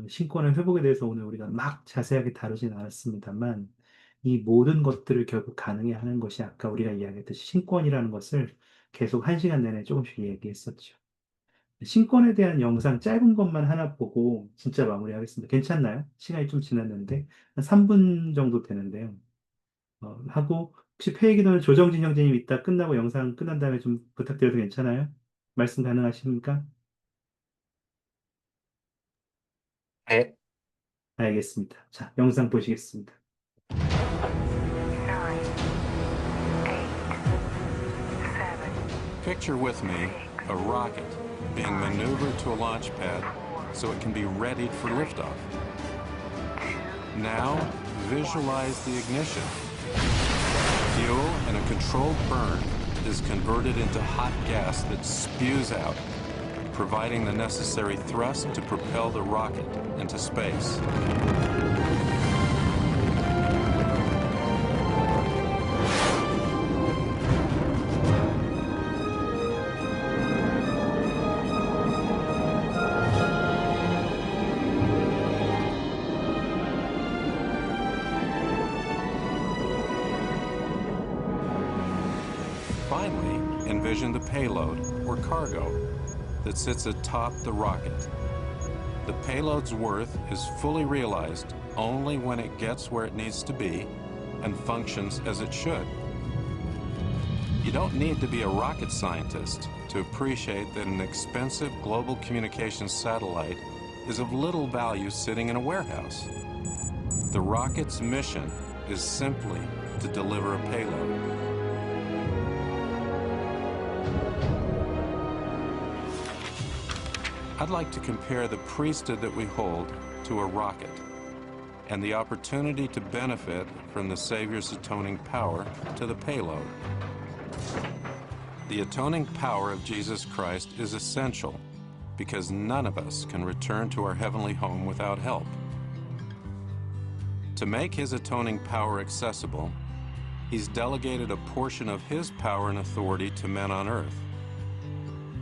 신권의 회복에 대해서 오늘 우리가 막 자세하게 다루진 않았습니다만, 이 모든 것들을 결국 가능해 하는 것이 아까 우리가 이야기했듯이 신권이라는 것을 계속 1시간 내내 조금씩 얘기했었죠. 신권에 대한 영상 짧은 것만 하나 보고 진짜 마무리하겠습니다. 괜찮나요? 시간이 좀 지났는데, 한 3분 정도 되는데요. 하고, 혹시 폐기도는 조정진 형제님 이따 끝나고 영상 끝난 다음에 좀 부탁드려도 괜찮아요? 말씀 가능하십니까? 네. 알겠습니다. 자, 영상 보시겠습니다. Picture with me a rocket being maneuvered to a launch pad so it can be readied for liftoff. Now, visualize the ignition. Fuel in a controlled burn is converted into hot gas that spews out, providing the necessary thrust to propel the rocket into space. Finally, envision the payload, or cargo, that sits atop the rocket. The payload's worth is fully realized only when it gets where it needs to be and functions as it should. You don't need to be a rocket scientist to appreciate that an expensive global communications satellite is of little value sitting in a warehouse. The rocket's mission is simply to deliver a payload. I'd like to compare the priesthood that we hold to a rocket and the opportunity to benefit from the Savior's atoning power to the payload. The atoning power of Jesus Christ is essential because none of us can return to our heavenly home without help. To make his atoning power accessible, he's delegated a portion of his power and authority to men on earth.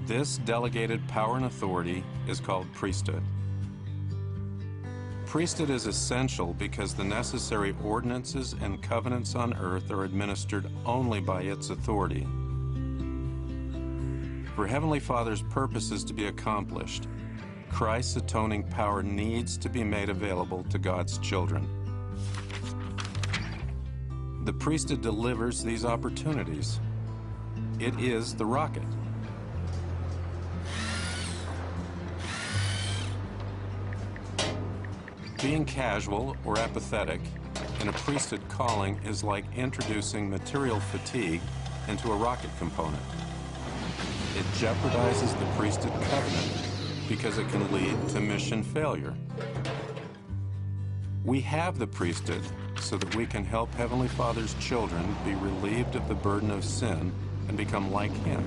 This delegated power and authority is called priesthood. Priesthood is essential because the necessary ordinances and covenants on earth are administered only by its authority. For Heavenly Father's purposes to be accomplished, Christ's atoning power needs to be made available to God's children. The priesthood delivers these opportunities. It is the rocket. Being casual or apathetic in a priesthood calling is like introducing material fatigue into a rocket component. It jeopardizes the priesthood covenant because it can lead to mission failure. We have the priesthood so that we can help Heavenly Father's children be relieved of the burden of sin and become like Him.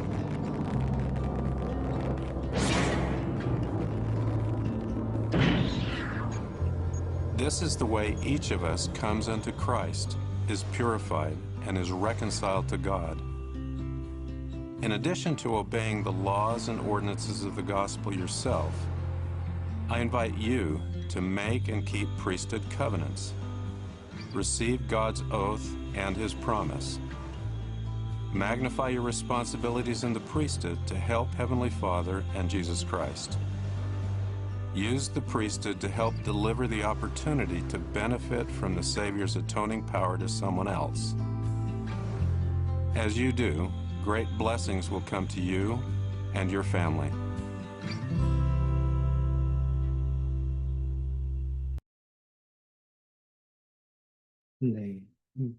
This is the way each of us comes unto Christ, is purified, and is reconciled to God. In addition to obeying the laws and ordinances of the gospel yourself, I invite you to make and keep priesthood covenants. Receive God's oath and His promise. Magnify your responsibilities in the priesthood to help Heavenly Father and Jesus Christ. Use the priesthood to help deliver the opportunity to benefit from the Savior's atoning power to someone else. As you do, great blessings will come to you and your family. 네,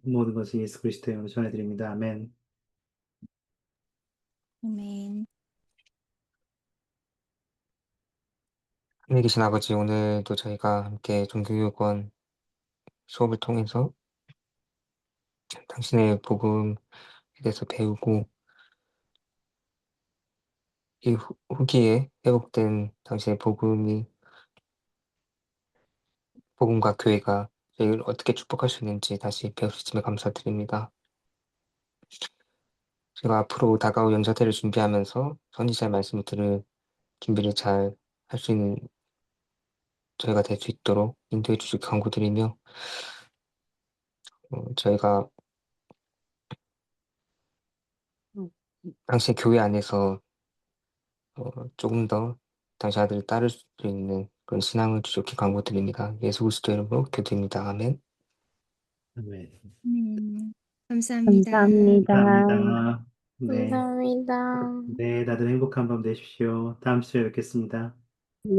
모든 것을 예수 그리스도의 이름으로 전해드립니다. 아멘. 아멘. 하늘에 계신 아버지, 오늘도 저희가 함께 종교교육원 수업을 통해서 당신의 복음에 대해서 배우고 이 후기에 회복된 당신의 복음과 교회가 저희를 어떻게 축복할 수 있는지 다시 배울 수 있음에 감사드립니다. 제가 앞으로 다가올 연사태를 준비하면서 선지자의 말씀을 들을 준비를 잘 할 수 있는 저희가 될 수 있도록 인도해 주실 간구드리며 저희가 당신의 교회 안에서 조금 더 당신 아들을 따를 수 있는 그런 신앙을 주셨기 간구드립니다. 예수 그리스도 이름으로 기도드립니다. 아멘. 아멘. 감사합니다. 감사합니다. 네, 감사합니다. 네, 다들 행복한 밤 되십시오. 다음 주에 뵙겠습니다.